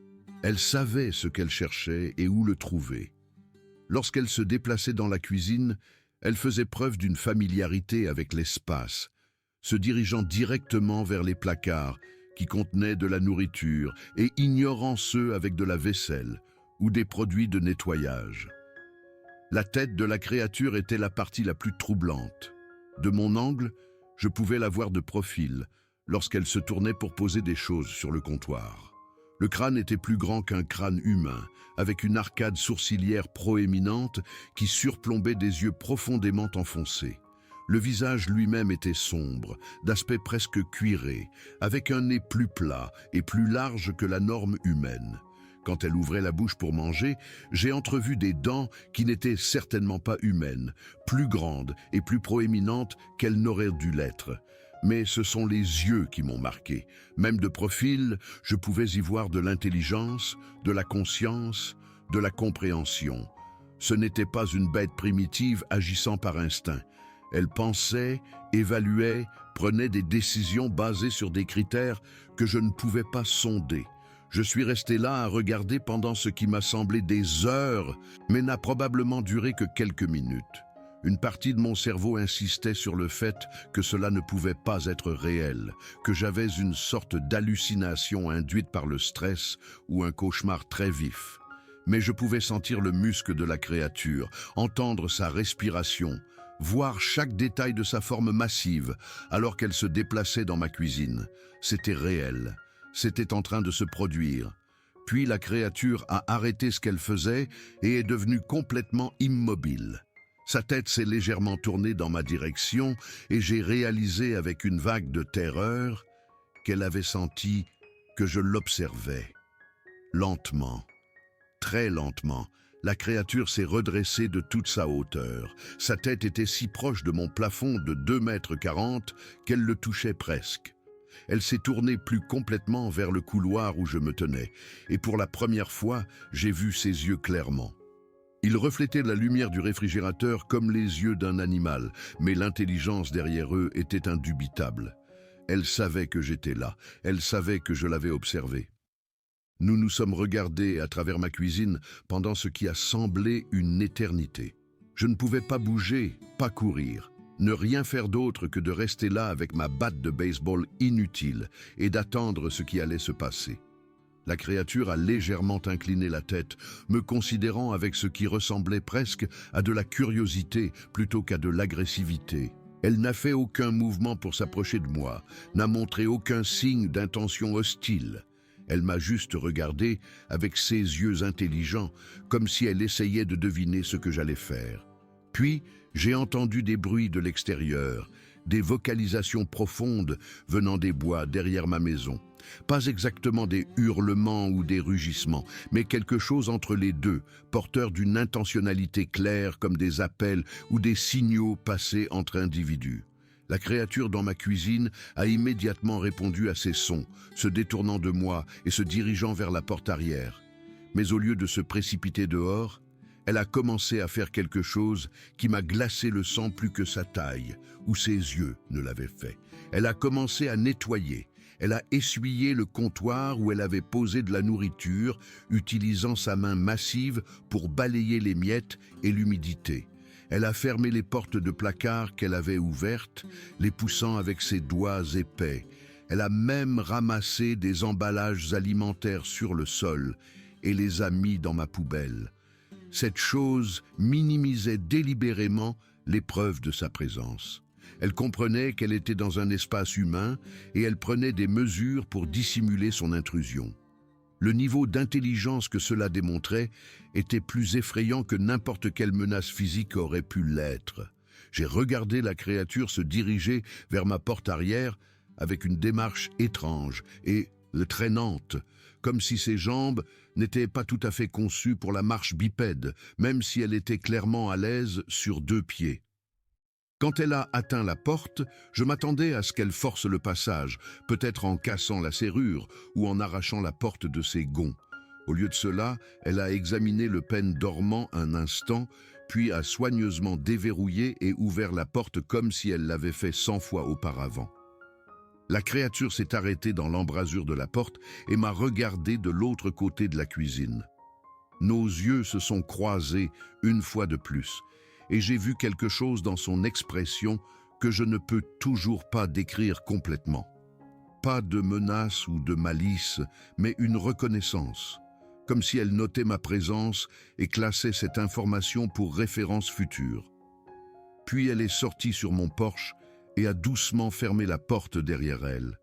Elle savait ce qu'elle cherchait et où le trouver. Lorsqu'elle se déplaçait dans la cuisine, elle faisait preuve d'une familiarité avec l'espace, se dirigeant directement vers les placards qui contenaient de la nourriture et ignorant ceux avec de la vaisselle ou des produits de nettoyage. La tête de la créature était la partie la plus troublante. De mon angle, je pouvais la voir de profil lorsqu'elle se tournait pour poser des choses sur le comptoir. Le crâne était plus grand qu'un crâne humain, avec une arcade sourcilière proéminente qui surplombait des yeux profondément enfoncés. Le visage lui-même était sombre, d'aspect presque cuiré, avec un nez plus plat et plus large que la norme humaine. Quand elle ouvrait la bouche pour manger, j'ai entrevu des dents qui n'étaient certainement pas humaines, plus grandes et plus proéminentes qu'elles n'auraient dû l'être. Mais ce sont les yeux qui m'ont marqué. Même de profil, je pouvais y voir de l'intelligence, de la conscience, de la compréhension. Ce n'était pas une bête primitive agissant par instinct. Elle pensait, évaluait, prenait des décisions basées sur des critères que je ne pouvais pas sonder. Je suis resté là à regarder pendant ce qui m'a semblé des heures, mais n'a probablement duré que quelques minutes. Une partie de mon cerveau insistait sur le fait que cela ne pouvait pas être réel, que j'avais une sorte d'hallucination induite par le stress ou un cauchemar très vif. Mais je pouvais sentir le muscle de la créature, entendre sa respiration, voir chaque détail de sa forme massive alors qu'elle se déplaçait dans ma cuisine. C'était réel, c'était en train de se produire. Puis la créature a arrêté ce qu'elle faisait et est devenue complètement immobile. Sa tête s'est légèrement tournée dans ma direction et j'ai réalisé avec une vague de terreur qu'elle avait senti que je l'observais. Lentement, très lentement, la créature s'est redressée de toute sa hauteur. Sa tête était si proche de mon plafond de 2,40 m qu'elle le touchait presque. Elle s'est tournée plus complètement vers le couloir où je me tenais, et pour la première fois, j'ai vu ses yeux clairement. Ils reflétaient la lumière du réfrigérateur comme les yeux d'un animal, mais l'intelligence derrière eux était indubitable. Elle savait que j'étais là, elle savait que je l'avais observée. Nous nous sommes regardés à travers ma cuisine pendant ce qui a semblé une éternité. Je ne pouvais pas bouger, pas courir, ne rien faire d'autre que de rester là avec ma batte de baseball inutile et d'attendre ce qui allait se passer. La créature a légèrement incliné la tête, me considérant avec ce qui ressemblait presque à de la curiosité plutôt qu'à de l'agressivité. Elle n'a fait aucun mouvement pour s'approcher de moi, n'a montré aucun signe d'intention hostile. Elle m'a juste regardé avec ses yeux intelligents, comme si elle essayait de deviner ce que j'allais faire. Puis, j'ai entendu des bruits de l'extérieur, des vocalisations profondes venant des bois derrière ma maison. Pas exactement des hurlements ou des rugissements, mais quelque chose entre les deux, porteur d'une intentionnalité claire comme des appels ou des signaux passés entre individus. La créature dans ma cuisine a immédiatement répondu à ces sons, se détournant de moi et se dirigeant vers la porte arrière. Mais au lieu de se précipiter dehors, elle a commencé à faire quelque chose qui m'a glacé le sang plus que sa taille, ou ses yeux ne l'avaient fait. Elle a commencé à nettoyer. Elle a essuyé le comptoir où elle avait posé de la nourriture, utilisant sa main massive pour balayer les miettes et l'humidité. Elle a fermé les portes de placard qu'elle avait ouvertes, les poussant avec ses doigts épais. Elle a même ramassé des emballages alimentaires sur le sol et les a mis dans ma poubelle. Cette chose minimisait délibérément les preuves de sa présence. Elle comprenait qu'elle était dans un espace humain et elle prenait des mesures pour dissimuler son intrusion. Le niveau d'intelligence que cela démontrait était plus effrayant que n'importe quelle menace physique aurait pu l'être. J'ai regardé la créature se diriger vers ma porte arrière avec une démarche étrange et traînante, comme si ses jambes n'étaient pas tout à fait conçues pour la marche bipède, même si elle était clairement à l'aise sur 2 pieds. Quand elle a atteint la porte, je m'attendais à ce qu'elle force le passage, peut-être en cassant la serrure ou en arrachant la porte de ses gonds. Au lieu de cela, elle a examiné le pêne dormant un instant, puis a soigneusement déverrouillé et ouvert la porte comme si elle l'avait fait 100 fois auparavant. La créature s'est arrêtée dans l'embrasure de la porte et m'a regardé de l'autre côté de la cuisine. Nos yeux se sont croisés une fois de plus, et j'ai vu quelque chose dans son expression que je ne peux toujours pas décrire complètement. Pas de menace ou de malice, mais une reconnaissance, comme si elle notait ma présence et classait cette information pour référence future. Puis elle est sortie sur mon porche et a doucement fermé la porte derrière elle.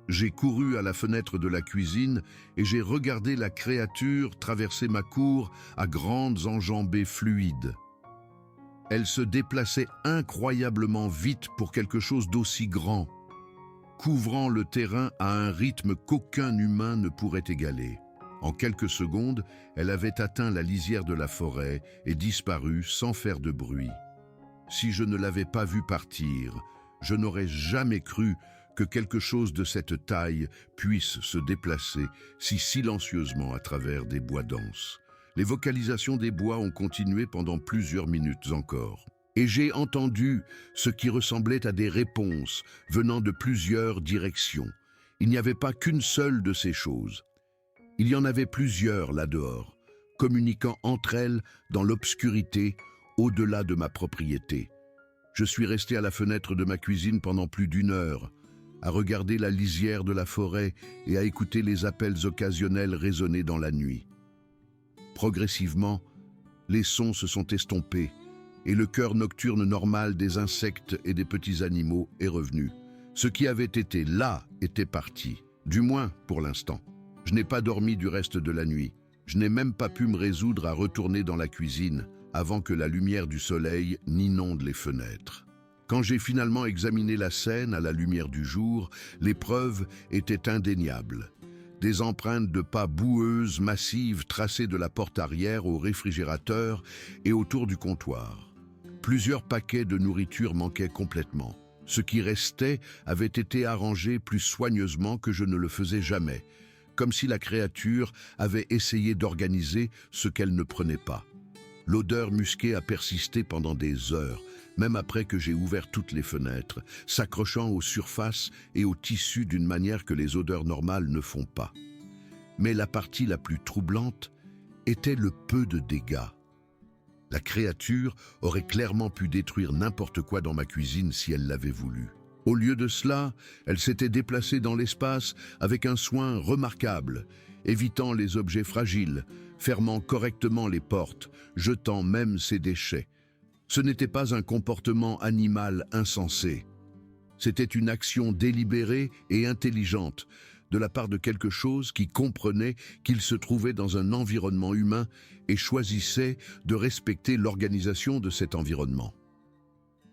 J'ai couru à la fenêtre de la cuisine et j'ai regardé la créature traverser ma cour à grandes enjambées fluides. Elle se déplaçait incroyablement vite pour quelque chose d'aussi grand, couvrant le terrain à un rythme qu'aucun humain ne pourrait égaler. En quelques secondes, elle avait atteint la lisière de la forêt et disparu sans faire de bruit. Si je ne l'avais pas vue partir, je n'aurais jamais cru que quelque chose de cette taille puisse se déplacer si silencieusement à travers des bois denses. Les vocalisations des bois ont continué pendant plusieurs minutes encore. Et j'ai entendu ce qui ressemblait à des réponses venant de plusieurs directions. Il n'y avait pas qu'une seule de ces choses. Il y en avait plusieurs là-dehors, communiquant entre elles dans l'obscurité au-delà de ma propriété. Je suis resté à la fenêtre de ma cuisine pendant plus d'1 heure, à regarder la lisière de la forêt et à écouter les appels occasionnels résonner dans la nuit. Progressivement, les sons se sont estompés et le chœur nocturne normal des insectes et des petits animaux est revenu. Ce qui avait été là était parti, du moins pour l'instant. Je n'ai pas dormi du reste de la nuit. Je n'ai même pas pu me résoudre à retourner dans la cuisine avant que la lumière du soleil n'inonde les fenêtres. Quand j'ai finalement examiné la scène à la lumière du jour, les preuves étaient indéniables. Des empreintes de pas boueuses massives tracées de la porte arrière au réfrigérateur et autour du comptoir. Plusieurs paquets de nourriture manquaient complètement. Ce qui restait avait été arrangé plus soigneusement que je ne le faisais jamais, comme si la créature avait essayé d'organiser ce qu'elle ne prenait pas. L'odeur musquée a persisté pendant des heures, même après que j'ai ouvert toutes les fenêtres, s'accrochant aux surfaces et aux tissus d'une manière que les odeurs normales ne font pas. Mais la partie la plus troublante était le peu de dégâts. La créature aurait clairement pu détruire n'importe quoi dans ma cuisine si elle l'avait voulu. Au lieu de cela, elle s'était déplacée dans l'espace avec un soin remarquable, évitant les objets fragiles, fermant correctement les portes, jetant même ses déchets. Ce n'était pas un comportement animal insensé. C'était une action délibérée et intelligente de la part de quelque chose qui comprenait qu'il se trouvait dans un environnement humain et choisissait de respecter l'organisation de cet environnement.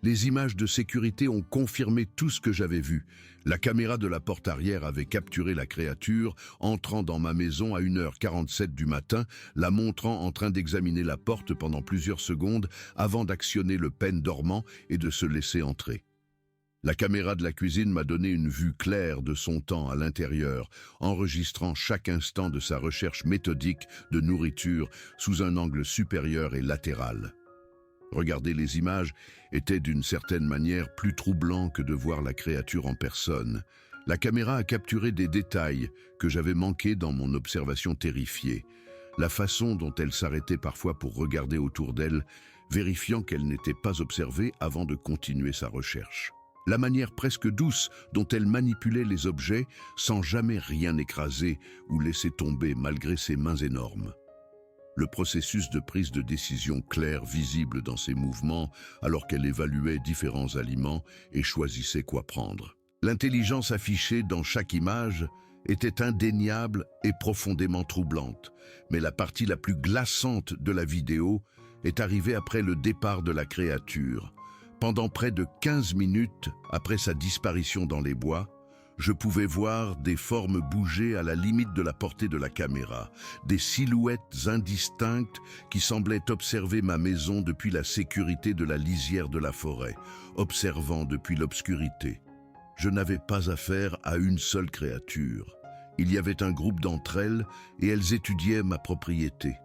Les images de sécurité ont confirmé tout ce que j'avais vu. La caméra de la porte arrière avait capturé la créature entrant dans ma maison à 1h47 du matin, la montrant en train d'examiner la porte pendant plusieurs secondes avant d'actionner le pêne dormant et de se laisser entrer. La caméra de la cuisine m'a donné une vue claire de son temps à l'intérieur, enregistrant chaque instant de sa recherche méthodique de nourriture sous un angle supérieur et latéral. Regarder les images était d'une certaine manière plus troublant que de voir la créature en personne. La caméra a capturé des détails que j'avais manqués dans mon observation terrifiée. La façon dont elle s'arrêtait parfois pour regarder autour d'elle, vérifiant qu'elle n'était pas observée avant de continuer sa recherche. La manière presque douce dont elle manipulait les objets sans jamais rien écraser ou laisser tomber malgré ses mains énormes. Le processus de prise de décision clair visible dans ses mouvements alors qu'elle évaluait différents aliments et choisissait quoi prendre. L'intelligence affichée dans chaque image était indéniable et profondément troublante, mais la partie la plus glaçante de la vidéo est arrivée après le départ de la créature. Pendant près de 15 minutes après sa disparition dans les bois, je pouvais voir des formes bouger à la limite de la portée de la caméra, des silhouettes indistinctes qui semblaient observer ma maison depuis la sécurité de la lisière de la forêt, observant depuis l'obscurité. Je n'avais pas affaire à une seule créature. Il y avait un groupe d'entre elles et elles étudiaient ma propriété.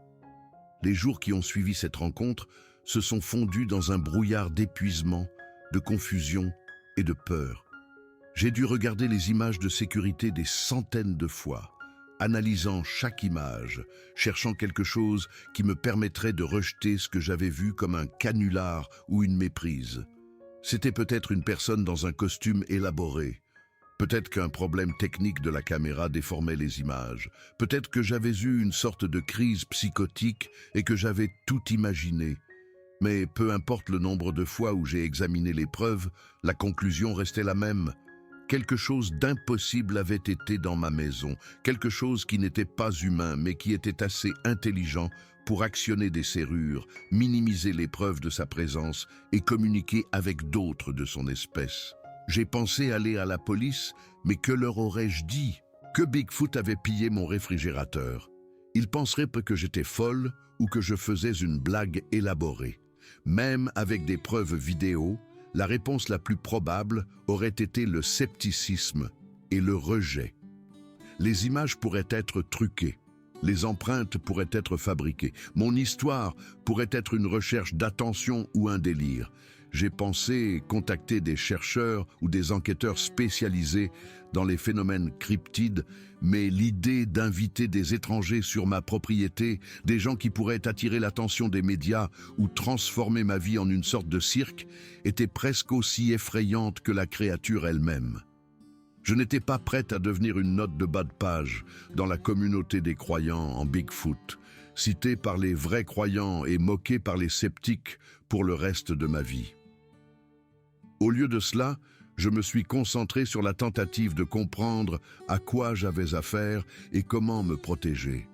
Les jours qui ont suivi cette rencontre se sont fondus dans un brouillard d'épuisement, de confusion et de peur. J'ai dû regarder les images de sécurité des centaines de fois, analysant chaque image, cherchant quelque chose qui me permettrait de rejeter ce que j'avais vu comme un canular ou une méprise. C'était peut-être une personne dans un costume élaboré. Peut-être qu'un problème technique de la caméra déformait les images. Peut-être que j'avais eu une sorte de crise psychotique et que j'avais tout imaginé. Mais peu importe le nombre de fois où j'ai examiné les preuves, la conclusion restait la même. Quelque chose d'impossible avait été dans ma maison, quelque chose qui n'était pas humain, mais qui était assez intelligent pour actionner des serrures, minimiser les preuves de sa présence et communiquer avec d'autres de son espèce. J'ai pensé aller à la police, mais que leur aurais-je dit? Que Bigfoot avait pillé mon réfrigérateur. Ils penseraient que j'étais folle ou que je faisais une blague élaborée. Même avec des preuves vidéo, la réponse la plus probable aurait été le scepticisme et le rejet. Les images pourraient être truquées, les empreintes pourraient être fabriquées, mon histoire pourrait être une recherche d'attention ou un délire. J'ai pensé contacter des chercheurs ou des enquêteurs spécialisés dans les phénomènes cryptides, mais l'idée d'inviter des étrangers sur ma propriété, des gens qui pourraient attirer l'attention des médias ou transformer ma vie en une sorte de cirque, était presque aussi effrayante que la créature elle-même. Je n'étais pas prête à devenir une note de bas de page dans la communauté des croyants en Bigfoot, citée par les vrais croyants et moquée par les sceptiques pour le reste de ma vie. Au lieu de cela, je me suis concentré sur la tentative de comprendre à quoi j'avais affaire et comment me protéger.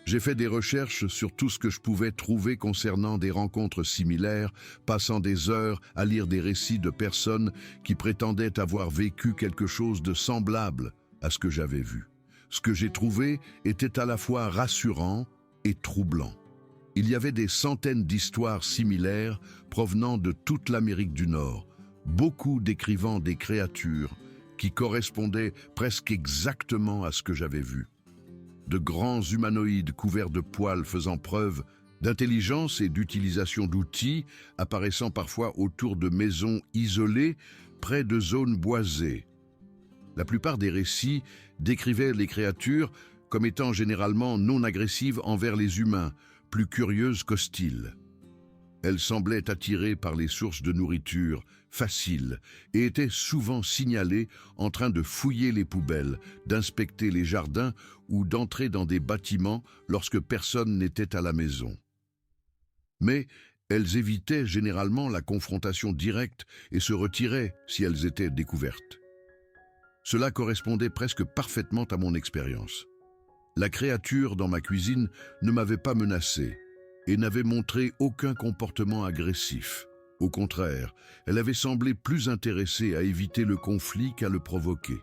J'ai fait des recherches sur tout ce que je pouvais trouver concernant des rencontres similaires, passant des heures à lire des récits de personnes qui prétendaient avoir vécu quelque chose de semblable à ce que j'avais vu. Ce que j'ai trouvé était à la fois rassurant et troublant. Il y avait des centaines d'histoires similaires provenant de toute l'Amérique du Nord, beaucoup décrivant des créatures qui correspondaient presque exactement à ce que j'avais vu. De grands humanoïdes couverts de poils faisant preuve d'intelligence et d'utilisation d'outils, apparaissant parfois autour de maisons isolées, près de zones boisées. La plupart des récits décrivaient les créatures comme étant généralement non agressives envers les humains, plus curieuses qu'hostiles. Elles semblaient attirées par les sources de nourriture faciles et étaient souvent signalées en train de fouiller les poubelles, d'inspecter les jardins ou d'entrer dans des bâtiments lorsque personne n'était à la maison. Mais elles évitaient généralement la confrontation directe et se retiraient si elles étaient découvertes. Cela correspondait presque parfaitement à mon expérience. La créature dans ma cuisine ne m'avait pas menacé et n'avait montré aucun comportement agressif. Au contraire, elle avait semblé plus intéressée à éviter le conflit qu'à le provoquer.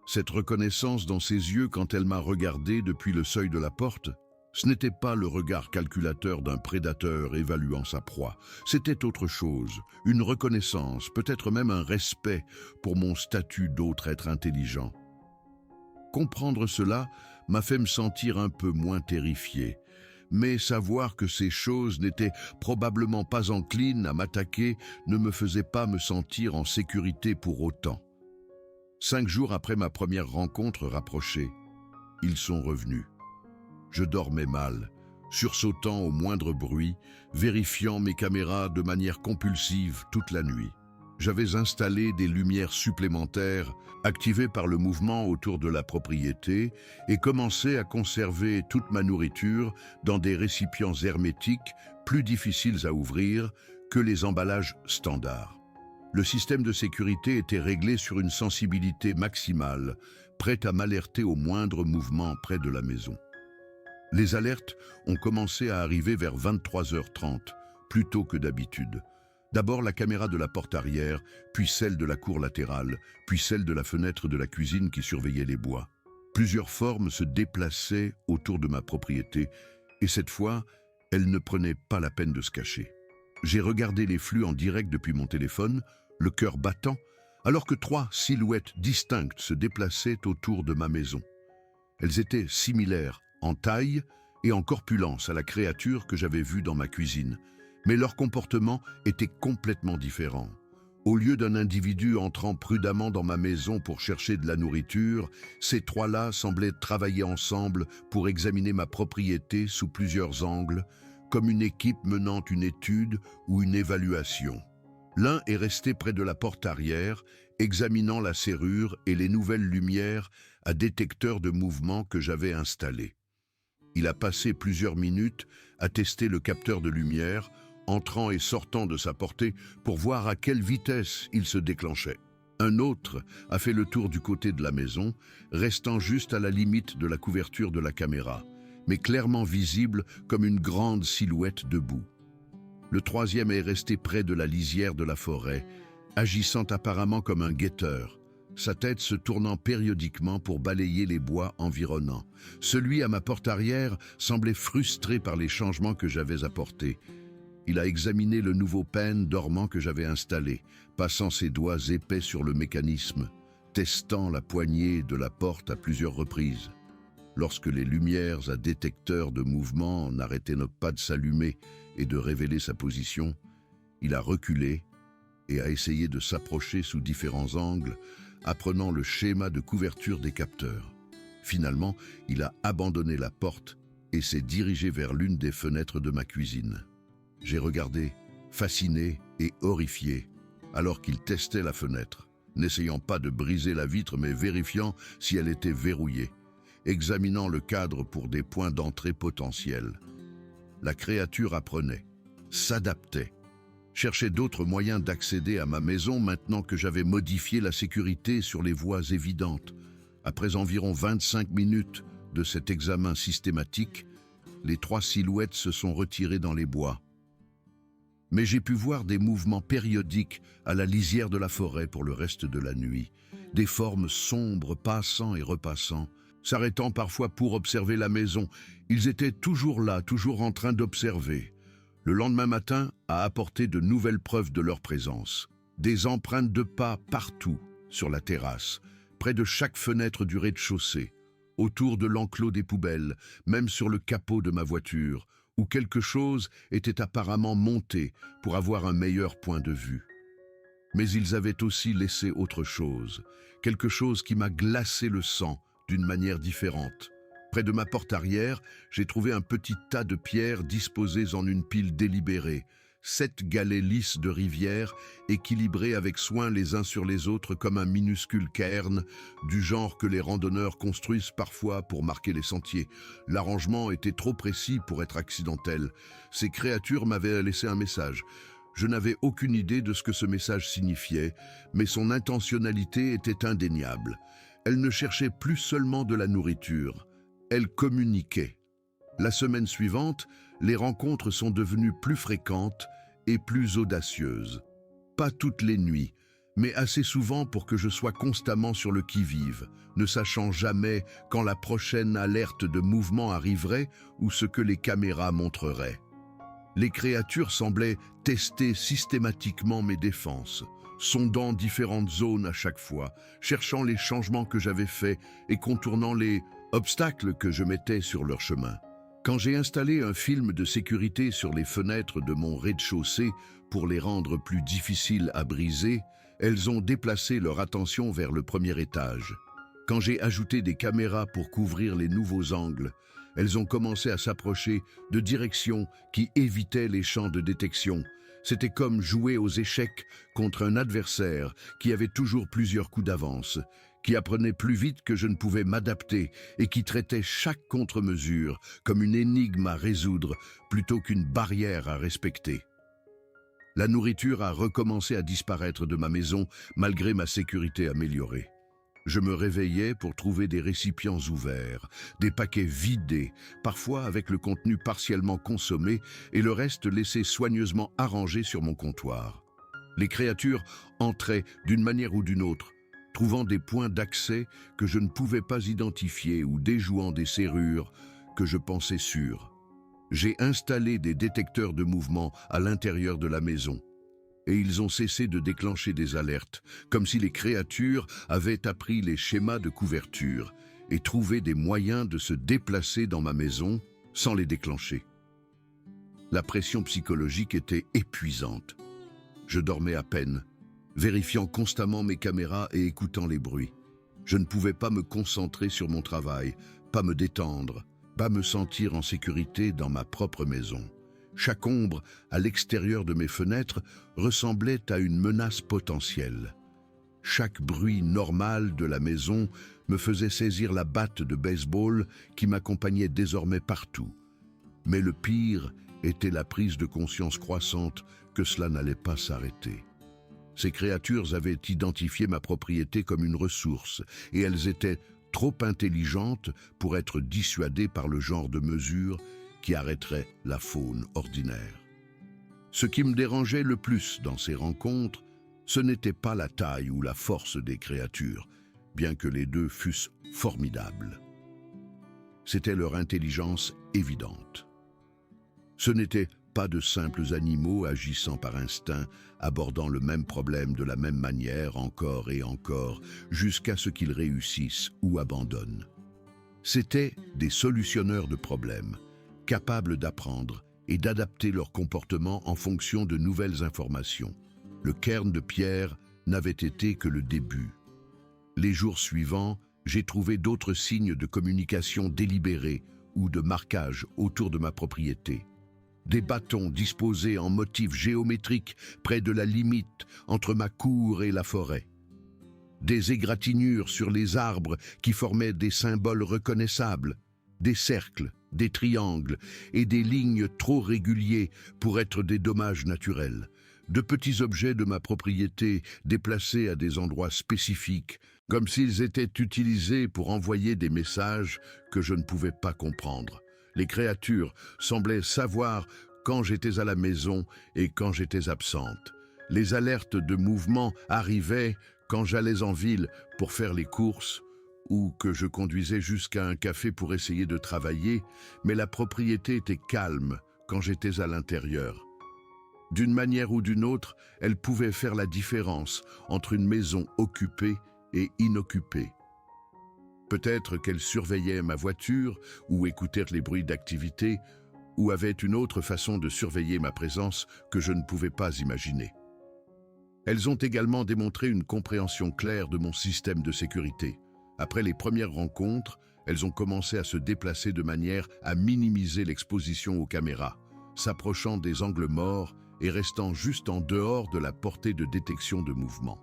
Cette reconnaissance dans ses yeux quand elle m'a regardé depuis le seuil de la porte, ce n'était pas le regard calculateur d'un prédateur évaluant sa proie. C'était autre chose, une reconnaissance, peut-être même un respect pour mon statut d'autre être intelligent. Comprendre cela m'a fait me sentir un peu moins terrifié, mais savoir que ces choses n'étaient probablement pas enclines à m'attaquer ne me faisait pas me sentir en sécurité pour autant. 5 jours après ma première rencontre rapprochée, ils sont revenus. Je dormais mal, sursautant au moindre bruit, vérifiant mes caméras de manière compulsive toute la nuit. J'avais installé des lumières supplémentaires activées par le mouvement autour de la propriété et commencé à conserver toute ma nourriture dans des récipients hermétiques plus difficiles à ouvrir que les emballages standards. Le système de sécurité était réglé sur une sensibilité maximale, prête à m'alerter au moindre mouvement près de la maison. Les alertes ont commencé à arriver vers 23h30, plus tôt que d'habitude. D'abord la caméra de la porte arrière, puis celle de la cour latérale, puis celle de la fenêtre de la cuisine qui surveillait les bois. Plusieurs formes se déplaçaient autour de ma propriété, et cette fois, elles ne prenaient pas la peine de se cacher. J'ai regardé les flux en direct depuis mon téléphone, le cœur battant, alors que 3 silhouettes distinctes se déplaçaient autour de ma maison. Elles étaient similaires en taille et en corpulence à la créature que j'avais vue dans ma cuisine, mais leur comportement était complètement différent. Au lieu d'un individu entrant prudemment dans ma maison pour chercher de la nourriture, ces 3-là semblaient travailler ensemble pour examiner ma propriété sous plusieurs angles, comme une équipe menant une étude ou une évaluation. L'un est resté près de la porte arrière, examinant la serrure et les nouvelles lumières à détecteur de mouvement que j'avais installées. Il a passé plusieurs minutes à tester le capteur de lumière, entrant et sortant de sa portée pour voir à quelle vitesse il se déclenchait. Un autre a fait le tour du côté de la maison, restant juste à la limite de la couverture de la caméra, mais clairement visible comme une grande silhouette debout. Le troisième est resté près de la lisière de la forêt, agissant apparemment comme un guetteur, sa tête se tournant périodiquement pour balayer les bois environnants. Celui à ma porte arrière semblait frustré par les changements que j'avais apportés. Il a examiné le nouveau pen dormant que j'avais installé, passant ses doigts épais sur le mécanisme, testant la poignée de la porte à plusieurs reprises. Lorsque les lumières à détecteur de mouvement n'arrêtaient pas de s'allumer et de révéler sa position, il a reculé et a essayé de s'approcher sous différents angles, apprenant le schéma de couverture des capteurs. Finalement, il a abandonné la porte et s'est dirigé vers l'une des fenêtres de ma cuisine. J'ai regardé, fasciné et horrifié, alors qu'il testait la fenêtre, n'essayant pas de briser la vitre mais vérifiant si elle était verrouillée, examinant le cadre pour des points d'entrée potentiels. La créature apprenait, s'adaptait, cherchait d'autres moyens d'accéder à ma maison maintenant que j'avais modifié la sécurité sur les voies évidentes. Après environ 25 minutes de cet examen systématique, les 3 silhouettes se sont retirées dans les bois. Mais j'ai pu voir des mouvements périodiques à la lisière de la forêt pour le reste de la nuit, des formes sombres passant et repassant, s'arrêtant parfois pour observer la maison. Ils étaient toujours là, toujours en train d'observer. Le lendemain matin a apporté de nouvelles preuves de leur présence. Des empreintes de pas partout, sur la terrasse, près de chaque fenêtre du rez-de-chaussée, autour de l'enclos des poubelles, même sur le capot de ma voiture, où quelque chose était apparemment monté pour avoir un meilleur point de vue. Mais ils avaient aussi laissé autre chose, quelque chose qui m'a glacé le sang d'une manière différente. Près de ma porte arrière, j'ai trouvé un petit tas de pierres disposées en une pile délibérée, 7 galets lisses de rivière, équilibrés avec soin les uns sur les autres comme un minuscule cairn, du genre que les randonneurs construisent parfois pour marquer les sentiers. L'arrangement était trop précis pour être accidentel. Ces créatures m'avaient laissé un message. Je n'avais aucune idée de ce que ce message signifiait, mais son intentionnalité était indéniable. Elle ne cherchait plus seulement de la nourriture, elle communiquait. La semaine suivante, les rencontres sont devenues plus fréquentes et plus audacieuses. Pas toutes les nuits, mais assez souvent pour que je sois constamment sur le qui-vive, ne sachant jamais quand la prochaine alerte de mouvement arriverait ou ce que les caméras montreraient. Les créatures semblaient tester systématiquement mes défenses, sondant différentes zones à chaque fois, cherchant les changements que j'avais faits et contournant les obstacles que je mettais sur leur chemin. Quand j'ai installé un film de sécurité sur les fenêtres de mon rez-de-chaussée pour les rendre plus difficiles à briser, elles ont déplacé leur attention vers le premier étage. Quand j'ai ajouté des caméras pour couvrir les nouveaux angles, elles ont commencé à s'approcher de directions qui évitaient les champs de détection. C'était comme jouer aux échecs contre un adversaire qui avait toujours plusieurs coups d'avance, qui apprenait plus vite que je ne pouvais m'adapter et qui traitait chaque contre-mesure comme une énigme à résoudre plutôt qu'une barrière à respecter. La nourriture a recommencé à disparaître de ma maison malgré ma sécurité améliorée. Je me réveillais pour trouver des récipients ouverts, des paquets vidés, parfois avec le contenu partiellement consommé et le reste laissé soigneusement arrangé sur mon comptoir. Les créatures entraient d'une manière ou d'une autre, trouvant des points d'accès que je ne pouvais pas identifier ou déjouant des serrures que je pensais sûres. J'ai installé des détecteurs de mouvement à l'intérieur de la maison. Et ils ont cessé de déclencher des alertes, comme si les créatures avaient appris les schémas de couverture et trouvé des moyens de se déplacer dans ma maison sans les déclencher. La pression psychologique était épuisante. Je dormais à peine, vérifiant constamment mes caméras et écoutant les bruits. Je ne pouvais pas me concentrer sur mon travail, pas me détendre, pas me sentir en sécurité dans ma propre maison. Chaque ombre à l'extérieur de mes fenêtres ressemblait à une menace potentielle. Chaque bruit normal de la maison me faisait saisir la batte de baseball qui m'accompagnait désormais partout. Mais le pire était la prise de conscience croissante que cela n'allait pas s'arrêter. Ces créatures avaient identifié ma propriété comme une ressource et elles étaient trop intelligentes pour être dissuadées par le genre de mesures qui arrêterait la faune ordinaire. Ce qui me dérangeait le plus dans ces rencontres, ce n'était pas la taille ou la force des créatures, bien que les deux fussent formidables. C'était leur intelligence évidente. Ce n'étaient pas de simples animaux agissant par instinct, abordant le même problème de la même manière encore et encore, jusqu'à ce qu'ils réussissent ou abandonnent. C'étaient des solutionneurs de problèmes, capables d'apprendre et d'adapter leur comportement en fonction de nouvelles informations. Le cairn de pierre n'avait été que le début. Les jours suivants, j'ai trouvé d'autres signes de communication délibérée ou de marquage autour de ma propriété. Des bâtons disposés en motifs géométriques près de la limite entre ma cour et la forêt. Des égratignures sur les arbres qui formaient des symboles reconnaissables, des cercles, des triangles et des lignes trop réguliers pour être des dommages naturels. De petits objets de ma propriété déplacés à des endroits spécifiques, comme s'ils étaient utilisés pour envoyer des messages que je ne pouvais pas comprendre. Les créatures semblaient savoir quand j'étais à la maison et quand j'étais absente. Les alertes de mouvement arrivaient quand j'allais en ville pour faire les courses ou que je conduisais jusqu'à un café pour essayer de travailler, mais la propriété était calme quand j'étais à l'intérieur. D'une manière ou d'une autre, elle pouvait faire la différence entre une maison occupée et inoccupée. Peut-être qu'elle surveillait ma voiture ou écoutait les bruits d'activité ou avait une autre façon de surveiller ma présence que je ne pouvais pas imaginer. Elles ont également démontré une compréhension claire de mon système de sécurité. Après les premières rencontres, elles ont commencé à se déplacer de manière à minimiser l'exposition aux caméras, s'approchant des angles morts et restant juste en dehors de la portée de détection de mouvement.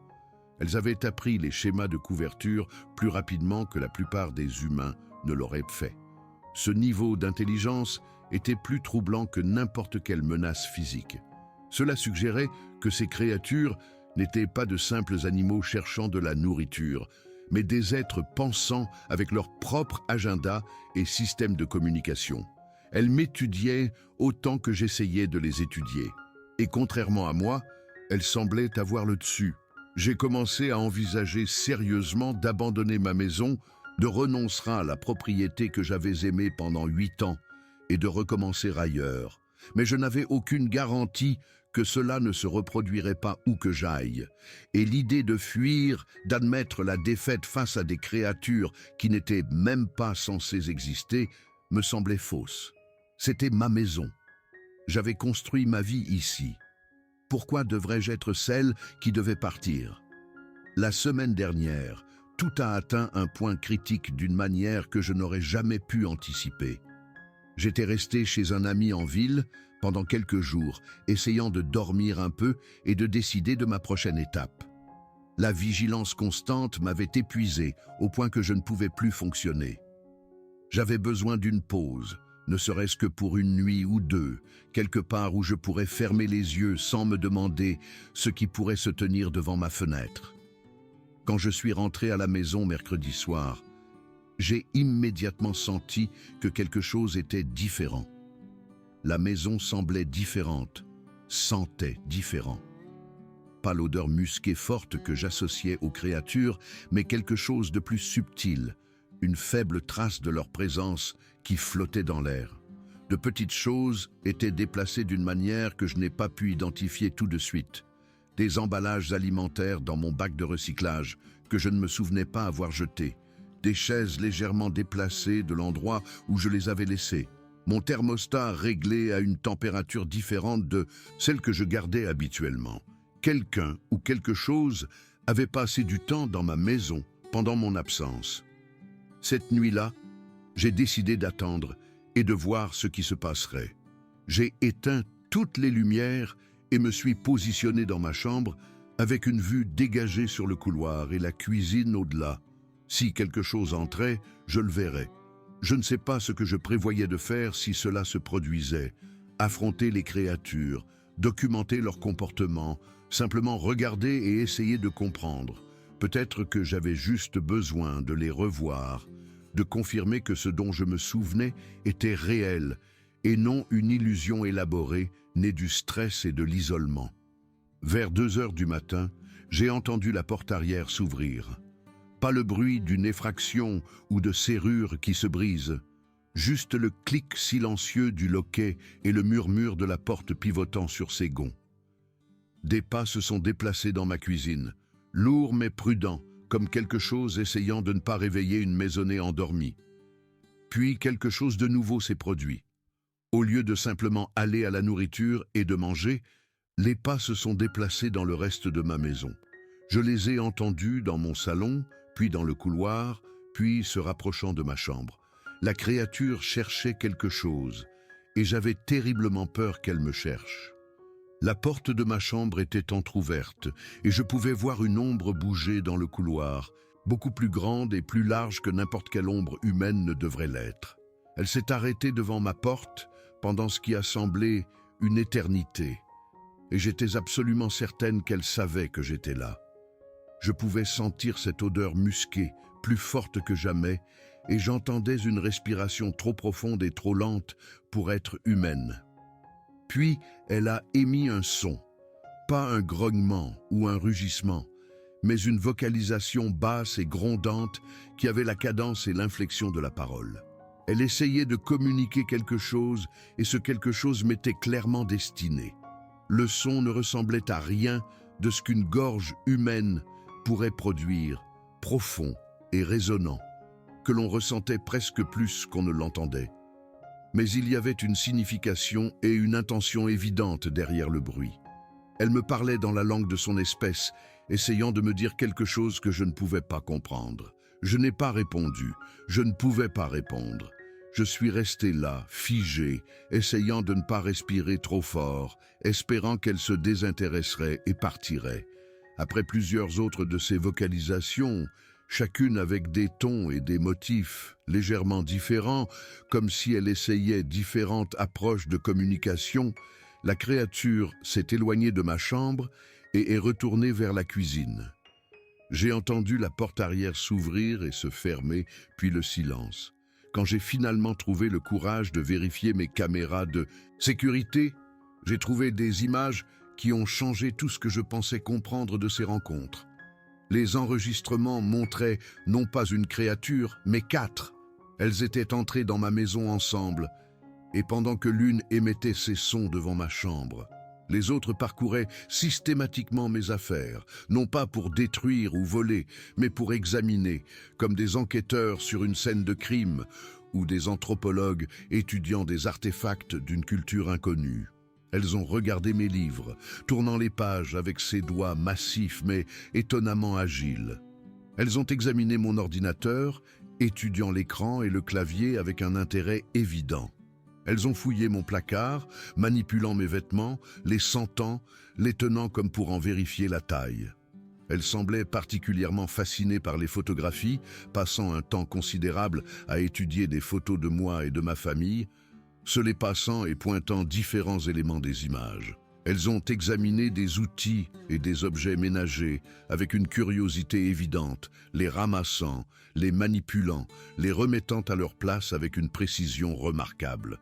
Elles avaient appris les schémas de couverture plus rapidement que la plupart des humains ne l'auraient fait. Ce niveau d'intelligence était plus troublant que n'importe quelle menace physique. Cela suggérait que ces créatures n'étaient pas de simples animaux cherchant de la nourriture, mais des êtres pensants avec leur propre agenda et système de communication. Elles m'étudiaient autant que j'essayais de les étudier. Et contrairement à moi, elles semblaient avoir le dessus. J'ai commencé à envisager sérieusement d'abandonner ma maison, de renoncer à la propriété que j'avais aimée pendant 8 ans et de recommencer ailleurs. Mais je n'avais aucune garantie que cela ne se reproduirait pas où que j'aille. Et l'idée de fuir, d'admettre la défaite face à des créatures qui n'étaient même pas censées exister, me semblait fausse. C'était ma maison. J'avais construit ma vie ici. Pourquoi devrais-je être celle qui devait partir? La semaine dernière, tout a atteint un point critique d'une manière que je n'aurais jamais pu anticiper. J'étais resté chez un ami en ville pendant quelques jours, essayant de dormir un peu et de décider de ma prochaine étape. La vigilance constante m'avait épuisé au point que je ne pouvais plus fonctionner. J'avais besoin d'une pause, ne serait-ce que pour une nuit ou deux, quelque part où je pourrais fermer les yeux sans me demander ce qui pourrait se tenir devant ma fenêtre. Quand je suis rentré à la maison mercredi soir, j'ai immédiatement senti que quelque chose était différent. La maison semblait différente, sentait différent. Pas l'odeur musquée forte que j'associais aux créatures, mais quelque chose de plus subtil, une faible trace de leur présence qui flottait dans l'air. De petites choses étaient déplacées d'une manière que je n'ai pas pu identifier tout de suite. Des emballages alimentaires dans mon bac de recyclage que je ne me souvenais pas avoir jetés. Des chaises légèrement déplacées de l'endroit où je les avais laissées. Mon thermostat réglé à une température différente de celle que je gardais habituellement. Quelqu'un ou quelque chose avait passé du temps dans ma maison pendant mon absence. Cette nuit-là, j'ai décidé d'attendre et de voir ce qui se passerait. J'ai éteint toutes les lumières et me suis positionné dans ma chambre avec une vue dégagée sur le couloir et la cuisine au-delà. Si quelque chose entrait, je le verrais. Je ne sais pas ce que je prévoyais de faire si cela se produisait. Affronter les créatures, documenter leur comportement, simplement regarder et essayer de comprendre. Peut-être que j'avais juste besoin de les revoir, de confirmer que ce dont je me souvenais était réel et non une illusion élaborée née du stress et de l'isolement. Vers 2 heures du matin, j'ai entendu la porte arrière s'ouvrir. Pas le bruit d'une effraction ou de serrure qui se brise, juste le clic silencieux du loquet et le murmure de la porte pivotant sur ses gonds. Des pas se sont déplacés dans ma cuisine, lourds mais prudents, comme quelque chose essayant de ne pas réveiller une maisonnée endormie. Puis quelque chose de nouveau s'est produit. Au lieu de simplement aller à la nourriture et de manger, Les pas se sont déplacés dans le reste de ma maison. Je les ai entendus dans mon salon, puis dans le couloir, puis se rapprochant de ma chambre. La créature cherchait quelque chose, et j'avais terriblement peur qu'elle me cherche. La porte de ma chambre était entr'ouverte, et je pouvais voir une ombre bouger dans le couloir, beaucoup plus grande et plus large que n'importe quelle ombre humaine ne devrait l'être. Elle s'est arrêtée devant ma porte pendant ce qui a semblé une éternité, et j'étais absolument certaine qu'elle savait que j'étais là. Je pouvais sentir cette odeur musquée, plus forte que jamais, et j'entendais une respiration trop profonde et trop lente pour être humaine. Puis, elle a émis un son, pas un grognement ou un rugissement, mais une vocalisation basse et grondante qui avait la cadence et l'inflexion de la parole. Elle essayait de communiquer quelque chose, et ce quelque chose m'était clairement destiné. Le son ne ressemblait à rien de ce qu'une gorge humaine pourrait produire, profond et résonnant, que l'on ressentait presque plus qu'on ne l'entendait. Mais il y avait une signification et une intention évidente derrière le bruit. Elle me parlait dans la langue de son espèce, essayant de me dire quelque chose que je ne pouvais pas comprendre. Je n'ai pas répondu, je ne pouvais pas répondre. Je suis resté là, figé, essayant de ne pas respirer trop fort, espérant qu'elle se désintéresserait et partirait. Après plusieurs autres de ces vocalisations, chacune avec des tons et des motifs légèrement différents, comme si elle essayait différentes approches de communication, la créature s'est éloignée de ma chambre et est retournée vers la cuisine. J'ai entendu la porte arrière s'ouvrir et se fermer, puis le silence. Quand j'ai finalement trouvé le courage de vérifier mes caméras de sécurité, j'ai trouvé des images qui ont changé tout ce que je pensais comprendre de ces rencontres. Les enregistrements montraient non pas une créature, mais 4. Elles étaient entrées dans ma maison ensemble, et pendant que l'une émettait ses sons devant ma chambre, les autres parcouraient systématiquement mes affaires, non pas pour détruire ou voler, mais pour examiner, comme des enquêteurs sur une scène de crime ou des anthropologues étudiant des artefacts d'une culture inconnue. Elles ont regardé mes livres, tournant les pages avec ses doigts massifs mais étonnamment agiles. Elles ont examiné mon ordinateur, étudiant l'écran et le clavier avec un intérêt évident. Elles ont fouillé mon placard, manipulant mes vêtements, les sentant, les tenant comme pour en vérifier la taille. Elles semblaient particulièrement fascinées par les photographies, passant un temps considérable à étudier des photos de moi et de ma famille, se les passant et pointant différents éléments des images. Elles ont examiné des outils et des objets ménagers avec une curiosité évidente, les ramassant, les manipulant, les remettant à leur place avec une précision remarquable.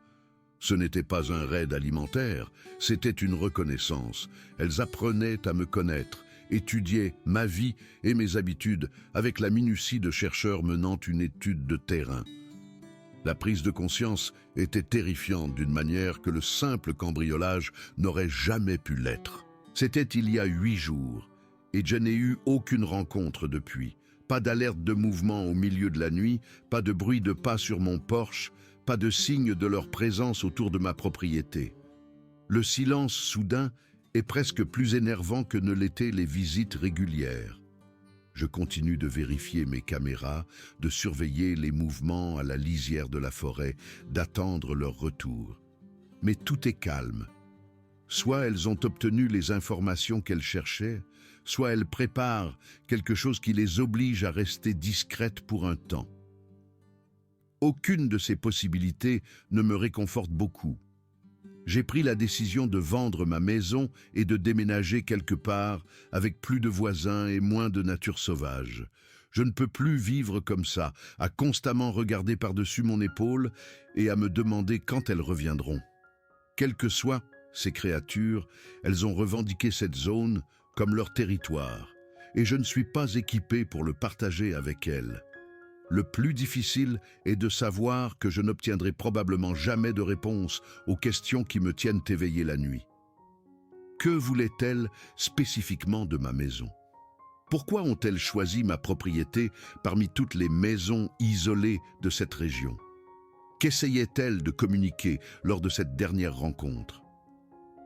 Ce n'était pas un raid alimentaire, c'était une reconnaissance. Elles apprenaient à me connaître, étudiaient ma vie et mes habitudes avec la minutie de chercheurs menant une étude de terrain. La prise de conscience était terrifiante d'une manière que le simple cambriolage n'aurait jamais pu l'être. C'était il y a 8 jours, et je n'ai eu aucune rencontre depuis. Pas d'alerte de mouvement au milieu de la nuit, pas de bruit de pas sur mon porche, pas de signe de leur présence autour de ma propriété. Le silence soudain est presque plus énervant que ne l'étaient les visites régulières. Je continue de vérifier mes caméras, de surveiller les mouvements à la lisière de la forêt, d'attendre leur retour. Mais tout est calme. Soit elles ont obtenu les informations qu'elles cherchaient, soit elles préparent quelque chose qui les oblige à rester discrètes pour un temps. Aucune de ces possibilités ne me réconforte beaucoup. J'ai pris la décision de vendre ma maison et de déménager quelque part avec plus de voisins et moins de nature sauvage. Je ne peux plus vivre comme ça, à constamment regarder par-dessus mon épaule et à me demander quand elles reviendront. Quelles que soient ces créatures, elles ont revendiqué cette zone comme leur territoire, et je ne suis pas équipé pour le partager avec elles. Le plus difficile est de savoir que je n'obtiendrai probablement jamais de réponse aux questions qui me tiennent éveillé la nuit. Que voulaient-elles spécifiquement de ma maison? Pourquoi ont-elles choisi ma propriété parmi toutes les maisons isolées de cette région? Qu'essayaient-elles de communiquer lors de cette dernière rencontre?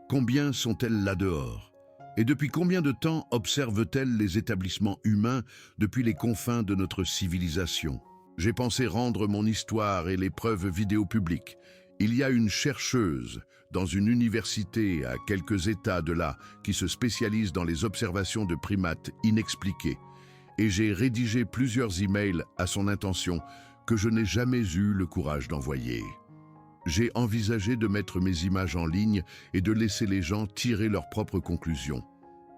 Combien sont-elles là dehors? Et depuis combien de temps observent-elles les établissements humains depuis les confins de notre civilisation? J'ai pensé rendre mon histoire et les preuves vidéo publiques. Il y a une chercheuse dans une université à quelques États de là qui se spécialise dans les observations de primates inexpliqués. Et j'ai rédigé plusieurs emails à son intention que je n'ai jamais eu le courage d'envoyer. J'ai envisagé de mettre mes images en ligne et de laisser les gens tirer leurs propres conclusions.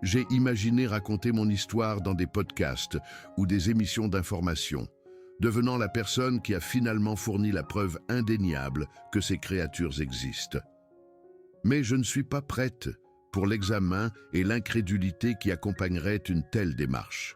J'ai imaginé raconter mon histoire dans des podcasts ou des émissions d'information, devenant la personne qui a finalement fourni la preuve indéniable que ces créatures existent. Mais je ne suis pas prête pour l'examen et l'incrédulité qui accompagneraient une telle démarche.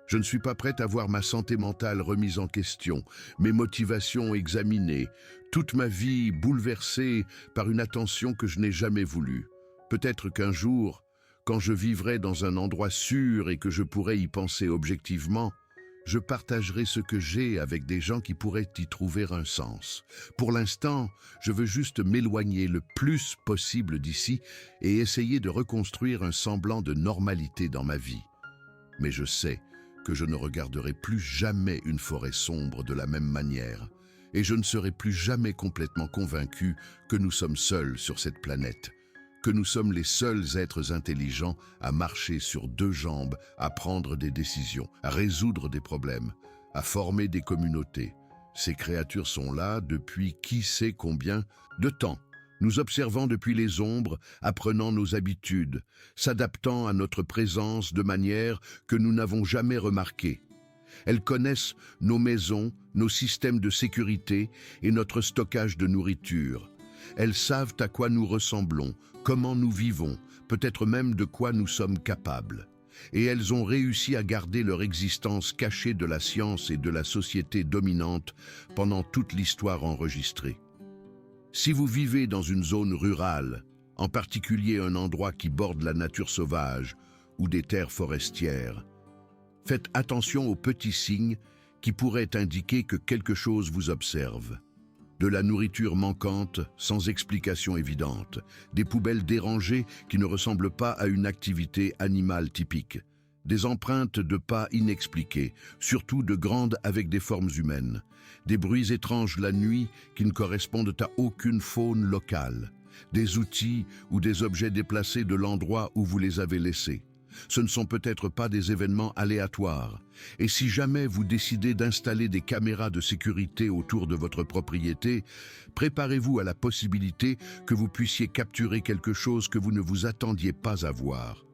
Je ne suis pas prête à voir ma santé mentale remise en question, mes motivations examinées, toute ma vie bouleversée par une attention que je n'ai jamais voulue. Peut-être qu'un jour, quand je vivrai dans un endroit sûr et que je pourrai y penser objectivement, je partagerai ce que j'ai avec des gens qui pourraient y trouver un sens. Pour l'instant, je veux juste m'éloigner le plus possible d'ici et essayer de reconstruire un semblant de normalité dans ma vie. Mais je sais que je ne regarderai plus jamais une forêt sombre de la même manière, et je ne serai plus jamais complètement convaincu que nous sommes seuls sur cette planète, que nous sommes les seuls êtres intelligents à marcher sur deux jambes, à prendre des décisions, à résoudre des problèmes, à former des communautés. Ces créatures sont là depuis qui sait combien de temps, nous observant depuis les ombres, apprenant nos habitudes, s'adaptant à notre présence de manière que nous n'avons jamais remarquée. Elles connaissent nos maisons, nos systèmes de sécurité et notre stockage de nourriture. Elles savent à quoi nous ressemblons, comment nous vivons, peut-être même de quoi nous sommes capables. Et elles ont réussi à garder leur existence cachée de la science et de la société dominante pendant toute l'histoire enregistrée. Si vous vivez dans une zone rurale, en particulier un endroit qui borde la nature sauvage ou des terres forestières, faites attention aux petits signes qui pourraient indiquer que quelque chose vous observe. De la nourriture manquante sans explication évidente, des poubelles dérangées qui ne ressemblent pas à une activité animale typique, des empreintes de pas inexpliquées, surtout de grandes avec des formes humaines, des bruits étranges la nuit qui ne correspondent à aucune faune locale, des outils ou des objets déplacés de l'endroit où vous les avez laissés. Ce ne sont peut-être pas des événements aléatoires. Et si jamais vous décidez d'installer des caméras de sécurité autour de votre propriété, préparez-vous à la possibilité que vous puissiez capturer quelque chose que vous ne vous attendiez pas à voir.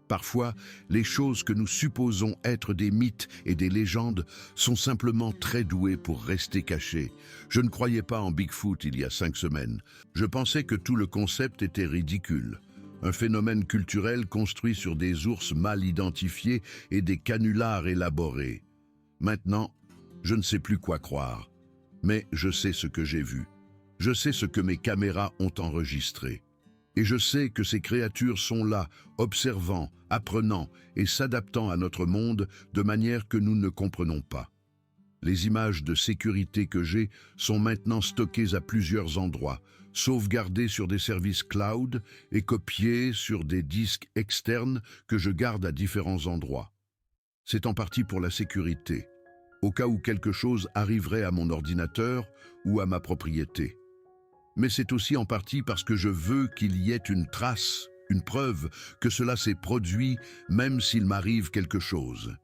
Parfois, les choses que nous supposons être des mythes et des légendes sont simplement très douées pour rester cachées. Je ne croyais pas en Bigfoot il y a 5 semaines. Je pensais que tout le concept était ridicule. Un phénomène culturel construit sur des ours mal identifiés et des canulars élaborés. Maintenant, je ne sais plus quoi croire. Mais je sais ce que j'ai vu. Je sais ce que mes caméras ont enregistré. Et je sais que ces créatures sont là, observant, apprenant et s'adaptant à notre monde de manière que nous ne comprenons pas. Les images de sécurité que j'ai sont maintenant stockées à plusieurs endroits, sauvegardées sur des services cloud et copiées sur des disques externes que je garde à différents endroits. C'est en partie pour la sécurité, au cas où quelque chose arriverait à mon ordinateur ou à ma propriété. Mais c'est aussi en partie parce que je veux qu'il y ait une trace, une preuve que cela s'est produit même s'il m'arrive quelque chose.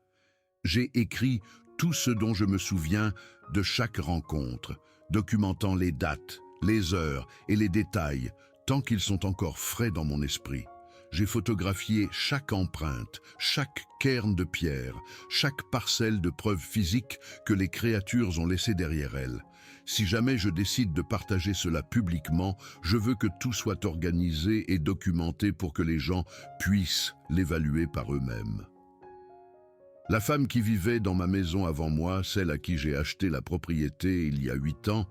J'ai écrit tout ce dont je me souviens de chaque rencontre, documentant les dates, les heures et les détails, tant qu'ils sont encore frais dans mon esprit. J'ai photographié chaque empreinte, chaque cairn de pierre, chaque parcelle de preuves physiques que les créatures ont laissées derrière elles. Si jamais je décide de partager cela publiquement, je veux que tout soit organisé et documenté pour que les gens puissent l'évaluer par eux-mêmes. La femme qui vivait dans ma maison avant moi, celle à qui j'ai acheté la propriété il y a 8 ans,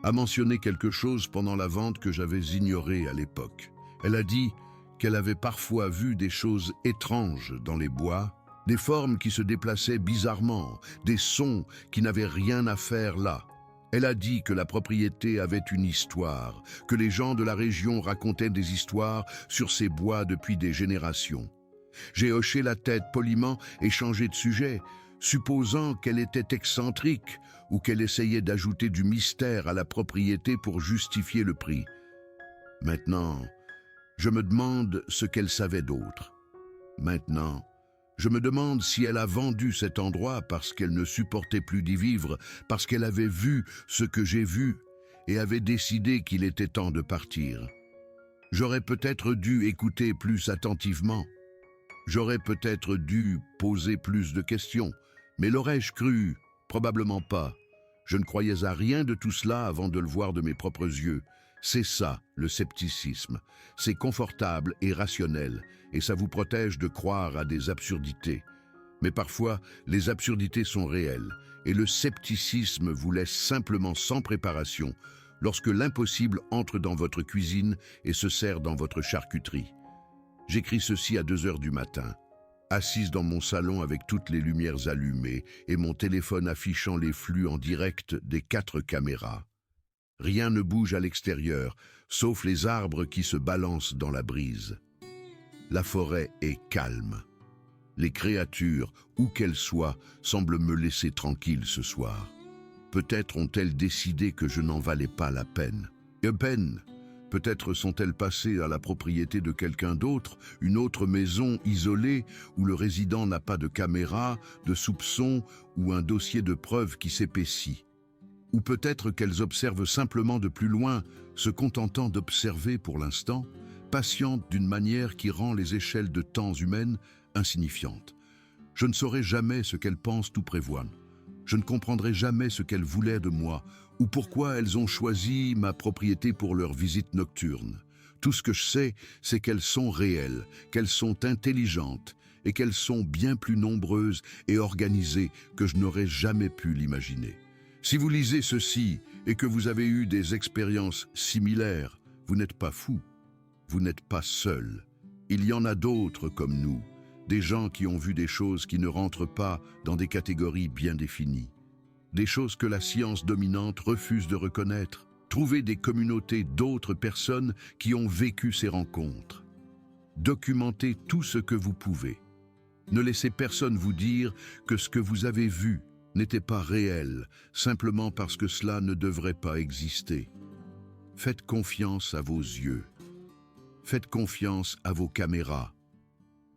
a mentionné quelque chose pendant la vente que j'avais ignoré à l'époque. Elle a dit qu'elle avait parfois vu des choses étranges dans les bois, des formes qui se déplaçaient bizarrement, des sons qui n'avaient rien à faire là. Elle a dit que la propriété avait une histoire, que les gens de la région racontaient des histoires sur ces bois depuis des générations. J'ai hoché la tête poliment et changé de sujet, supposant qu'elle était excentrique ou qu'elle essayait d'ajouter du mystère à la propriété pour justifier le prix. Maintenant, je me demande ce qu'elle savait d'autre. Maintenant, je me demande si elle a vendu cet endroit parce qu'elle ne supportait plus d'y vivre, parce qu'elle avait vu ce que j'ai vu et avait décidé qu'il était temps de partir. J'aurais peut-être dû écouter plus attentivement. J'aurais peut-être dû poser plus de questions, mais l'aurais-je cru? Probablement pas. Je ne croyais à rien de tout cela avant de le voir de mes propres yeux. C'est ça, le scepticisme. C'est confortable et rationnel, et ça vous protège de croire à des absurdités. Mais parfois, les absurdités sont réelles, et le scepticisme vous laisse simplement sans préparation lorsque l'impossible entre dans votre cuisine et se sert dans votre charcuterie. J'écris ceci à 2 heures du matin, assise dans mon salon avec toutes les lumières allumées et mon téléphone affichant les flux en direct des 4 caméras. Rien ne bouge à l'extérieur, sauf les arbres qui se balancent dans la brise. La forêt est calme. Les créatures, où qu'elles soient, semblent me laisser tranquille ce soir. Peut-être ont-elles décidé que je n'en valais pas la peine. Peut-être sont-elles passées à la propriété de quelqu'un d'autre, une autre maison isolée où le résident n'a pas de caméra, de soupçons ou un dossier de preuves qui s'épaissit. Ou peut-être qu'elles observent simplement de plus loin, se contentant d'observer pour l'instant, patientes d'une manière qui rend les échelles de temps humaines insignifiantes. Je ne saurai jamais ce qu'elles pensent ou prévoient. Je ne comprendrai jamais ce qu'elles voulaient de moi, ou pourquoi elles ont choisi ma propriété pour leur visite nocturne. Tout ce que je sais, c'est qu'elles sont réelles, qu'elles sont intelligentes, et qu'elles sont bien plus nombreuses et organisées que je n'aurais jamais pu l'imaginer. Si vous lisez ceci et que vous avez eu des expériences similaires, vous n'êtes pas fou, vous n'êtes pas seul. Il y en a d'autres comme nous, des gens qui ont vu des choses qui ne rentrent pas dans des catégories bien définies, des choses que la science dominante refuse de reconnaître. Trouvez des communautés d'autres personnes qui ont vécu ces rencontres. Documentez tout ce que vous pouvez. Ne laissez personne vous dire que ce que vous avez vu n'était pas réel, simplement parce que cela ne devrait pas exister. Faites confiance à vos yeux. Faites confiance à vos caméras.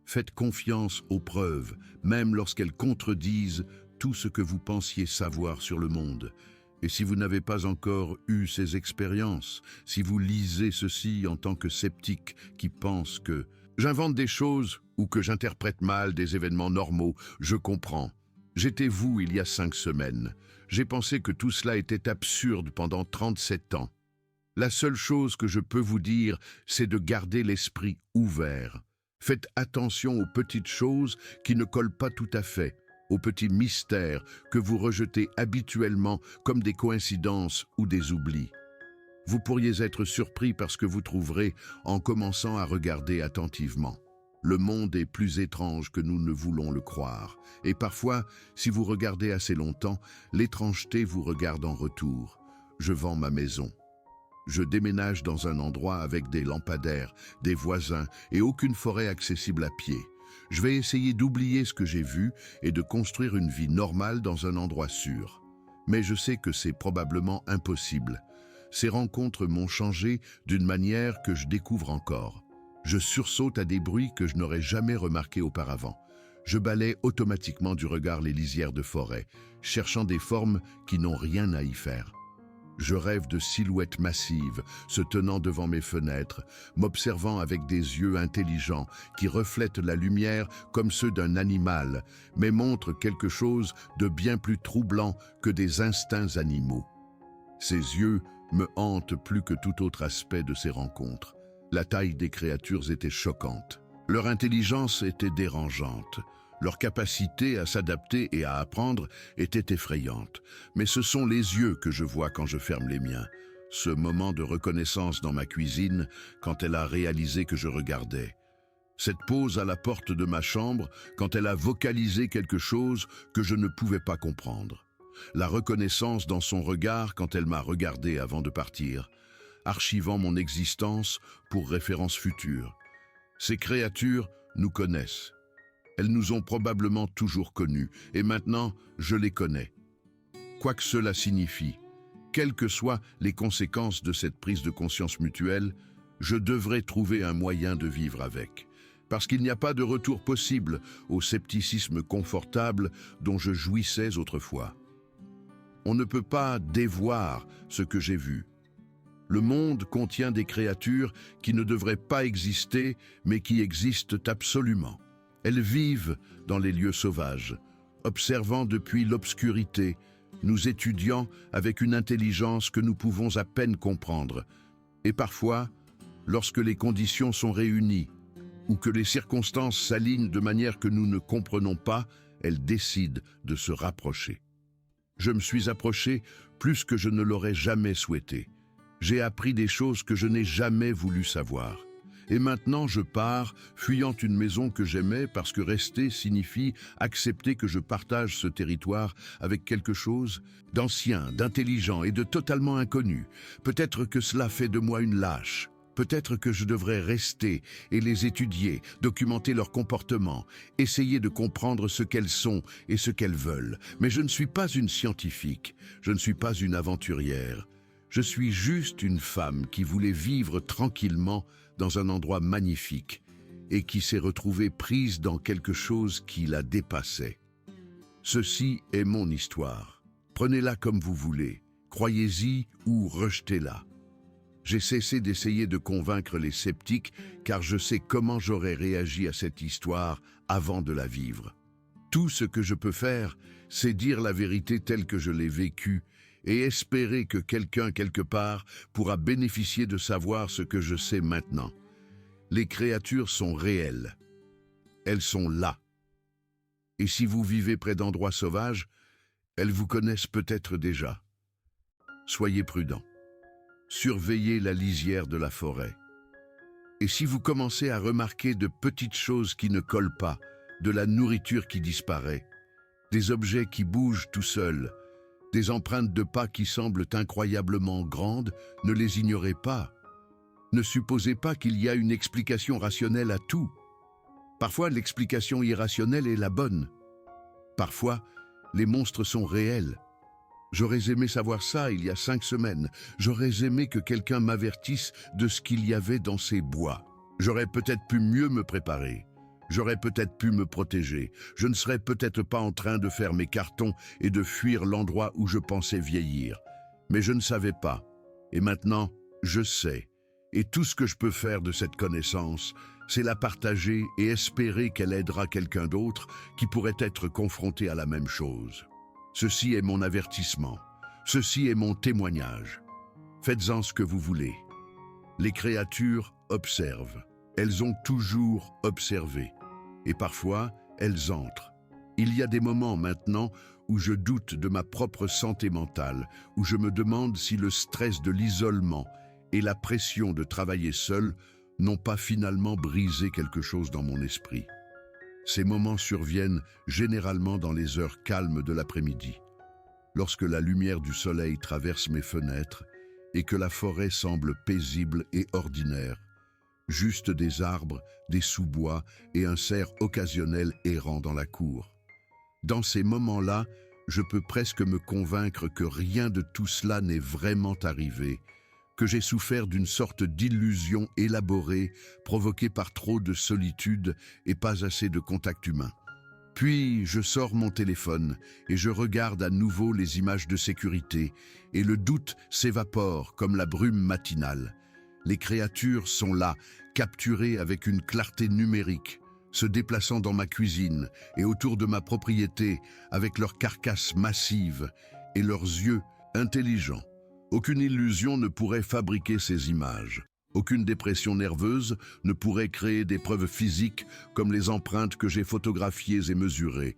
Faites confiance aux preuves, même lorsqu'elles contredisent tout ce que vous pensiez savoir sur le monde. Et si vous n'avez pas encore eu ces expériences, si vous lisez ceci en tant que sceptique qui pense que j'invente des choses ou que j'interprète mal des événements normaux, je comprends. J'étais vous il y a 5 semaines. J'ai pensé que tout cela était absurde pendant 37 ans. La seule chose que je peux vous dire, c'est de garder l'esprit ouvert. Faites attention aux petites choses qui ne collent pas tout à fait, aux petits mystères que vous rejetez habituellement comme des coïncidences ou des oublis. Vous pourriez être surpris par ce que vous trouverez en commençant à regarder attentivement. Le monde est plus étrange que nous ne voulons le croire. Et parfois, si vous regardez assez longtemps, l'étrangeté vous regarde en retour. Je vends ma maison. Je déménage dans un endroit avec des lampadaires, des voisins et aucune forêt accessible à pied. Je vais essayer d'oublier ce que j'ai vu et de construire une vie normale dans un endroit sûr. Mais je sais que c'est probablement impossible. Ces rencontres m'ont changé d'une manière que je découvre encore. Je sursaute à des bruits que je n'aurais jamais remarqués auparavant. Je balaie automatiquement du regard les lisières de forêt, cherchant des formes qui n'ont rien à y faire. Je rêve de silhouettes massives, se tenant devant mes fenêtres, m'observant avec des yeux intelligents qui reflètent la lumière comme ceux d'un animal, mais montrent quelque chose de bien plus troublant que des instincts animaux. Ces yeux me hantent plus que tout autre aspect de ces rencontres. La taille des créatures était choquante. Leur intelligence était dérangeante. Leur capacité à s'adapter et à apprendre était effrayante. Mais ce sont les yeux que je vois quand je ferme les miens. Ce moment de reconnaissance dans ma cuisine, quand elle a réalisé que je regardais. Cette pause à la porte de ma chambre, quand elle a vocalisé quelque chose que je ne pouvais pas comprendre. la reconnaissance dans son regard quand elle m'a regardé avant de partir, archivant mon existence pour référence future. Ces créatures nous connaissent. Elles nous ont probablement toujours connus, et maintenant, je les connais. Quoi que cela signifie, quelles que soient les conséquences de cette prise de conscience mutuelle, je devrais trouver un moyen de vivre avec. Parce qu'il n'y a pas de retour possible au scepticisme confortable dont je jouissais autrefois. On ne peut pas dévoir ce que j'ai vu. Le monde contient des créatures qui ne devraient pas exister, mais qui existent absolument. Elles vivent dans les lieux sauvages, observant depuis l'obscurité, nous étudiant avec une intelligence que nous pouvons à peine comprendre. Et parfois, lorsque les conditions sont réunies, ou que les circonstances s'alignent de manière que nous ne comprenons pas, elles décident de se rapprocher. Je me suis approché plus que je ne l'aurais jamais souhaité. J'ai appris des choses que je n'ai jamais voulu savoir. Et maintenant je pars, fuyant une maison que j'aimais parce que rester signifie accepter que je partage ce territoire avec quelque chose d'ancien, d'intelligent et de totalement inconnu. Peut-être que cela fait de moi une lâche. Peut-être que je devrais rester et les étudier, documenter leur comportement, essayer de comprendre ce qu'elles sont et ce qu'elles veulent. Mais je ne suis pas une scientifique, je ne suis pas une aventurière. Je suis juste une femme qui voulait vivre tranquillement dans un endroit magnifique et qui s'est retrouvée prise dans quelque chose qui la dépassait. Ceci est mon histoire. Prenez-la comme vous voulez, croyez-y ou rejetez-la. J'ai cessé d'essayer de convaincre les sceptiques car je sais comment j'aurais réagi à cette histoire avant de la vivre. Tout ce que je peux faire, c'est dire la vérité telle que je l'ai vécue et espérer que quelqu'un quelque part pourra bénéficier de savoir ce que je sais maintenant. Les créatures sont réelles. Elles sont là. Et si vous vivez près d'endroits sauvages, elles vous connaissent peut-être déjà. Soyez prudents. Surveillez la lisière de la forêt. Et si vous commencez à remarquer de petites choses qui ne collent pas, de la nourriture qui disparaît, des objets qui bougent tout seuls, des empreintes de pas qui semblent incroyablement grandes, ne les ignorez pas. Ne supposez pas qu'il y a une explication rationnelle à tout. Parfois, l'explication irrationnelle est la bonne. Parfois, les monstres sont réels. J'aurais aimé savoir ça il y a 5 semaines. J'aurais aimé que quelqu'un m'avertisse de ce qu'il y avait dans ces bois. J'aurais peut-être pu mieux me préparer. J'aurais peut-être pu me protéger. Je ne serais peut-être pas en train de faire mes cartons et de fuir l'endroit où je pensais vieillir. Mais je ne savais pas. Et maintenant, je sais. Et tout ce que je peux faire de cette connaissance, c'est la partager et espérer qu'elle aidera quelqu'un d'autre qui pourrait être confronté à la même chose. Ceci est mon avertissement. Ceci est mon témoignage. Faites-en ce que vous voulez. Les créatures observent. Elles ont toujours observé. Et parfois, elles entrent. Il y a des moments maintenant où je doute de ma propre santé mentale, où je me demande si le stress de l'isolement et la pression de travailler seul n'ont pas finalement brisé quelque chose dans mon esprit. Ces moments surviennent généralement dans les heures calmes de l'après-midi, lorsque la lumière du soleil traverse mes fenêtres et que la forêt semble paisible et ordinaire, juste des arbres, des sous-bois et un cerf occasionnel errant dans la cour. Dans ces moments-là, je peux presque me convaincre que rien de tout cela n'est vraiment arrivé, que j'ai souffert d'une sorte d'illusion élaborée provoquée par trop de solitude et pas assez de contact humain. Puis je sors mon téléphone et je regarde à nouveau les images de sécurité et le doute s'évapore comme la brume matinale. Les créatures sont là, capturées avec une clarté numérique, se déplaçant dans ma cuisine et autour de ma propriété avec leurs carcasses massives et leurs yeux intelligents. Aucune illusion ne pourrait fabriquer ces images. Aucune dépression nerveuse ne pourrait créer des preuves physiques comme les empreintes que j'ai photographiées et mesurées,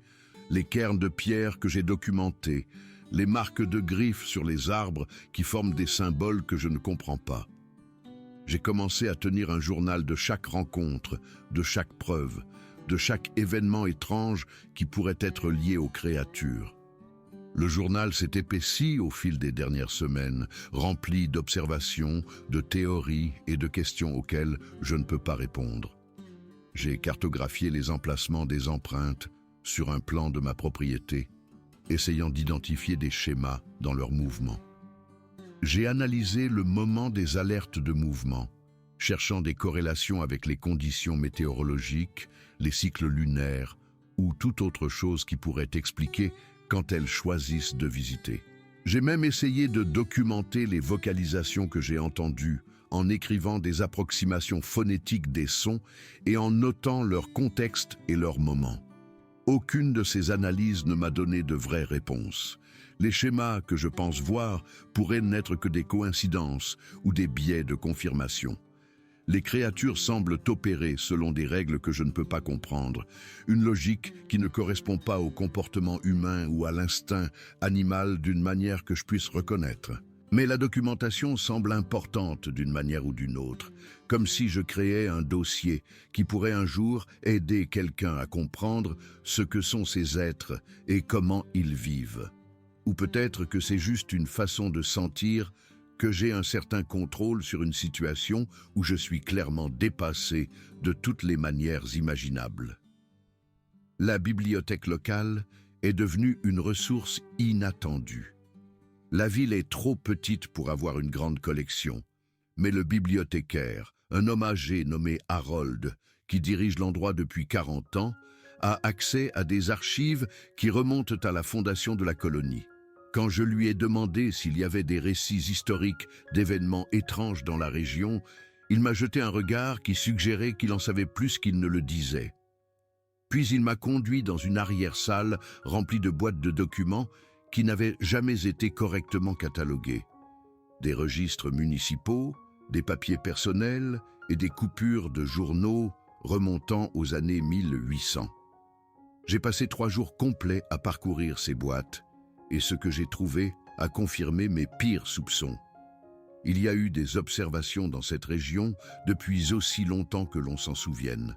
les cairns de pierre que j'ai documentés, les marques de griffes sur les arbres qui forment des symboles que je ne comprends pas. J'ai commencé à tenir un journal de chaque rencontre, de chaque preuve, de chaque événement étrange qui pourrait être lié aux créatures. Le journal s'est épaissi au fil des dernières semaines, rempli d'observations, de théories et de questions auxquelles je ne peux pas répondre. J'ai cartographié les emplacements des empreintes sur un plan de ma propriété, essayant d'identifier des schémas dans leurs mouvements. J'ai analysé le moment des alertes de mouvement, cherchant des corrélations avec les conditions météorologiques, les cycles lunaires ou toute autre chose qui pourrait expliquer quand elles choisissent de visiter. J'ai même essayé de documenter les vocalisations que j'ai entendues en écrivant des approximations phonétiques des sons et en notant leur contexte et leur moment. Aucune de ces analyses ne m'a donné de vraies réponses. Les schémas que je pense voir pourraient n'être que des coïncidences ou des biais de confirmation. Les créatures semblent opérer selon des règles que je ne peux pas comprendre, une logique qui ne correspond pas au comportement humain ou à l'instinct animal d'une manière que je puisse reconnaître. Mais la documentation semble importante d'une manière ou d'une autre, comme si je créais un dossier qui pourrait un jour aider quelqu'un à comprendre ce que sont ces êtres et comment ils vivent. Ou peut-être que c'est juste une façon de sentir que j'ai un certain contrôle sur une situation où je suis clairement dépassé de toutes les manières imaginables. La bibliothèque locale est devenue une ressource inattendue. La ville est trop petite pour avoir une grande collection, mais le bibliothécaire, un homme âgé nommé Harold, qui dirige l'endroit depuis 40 ans, a accès à des archives qui remontent à la fondation de la colonie. Quand je lui ai demandé s'il y avait des récits historiques d'événements étranges dans la région, il m'a jeté un regard qui suggérait qu'il en savait plus qu'il ne le disait. Puis il m'a conduit dans une arrière-salle remplie de boîtes de documents qui n'avaient jamais été correctement catalogués. Des registres municipaux, des papiers personnels et des coupures de journaux remontant aux années 1800. J'ai passé 3 jours complets à parcourir ces boîtes, et ce que j'ai trouvé a confirmé mes pires soupçons. Il y a eu des observations dans cette région depuis aussi longtemps que l'on s'en souvienne.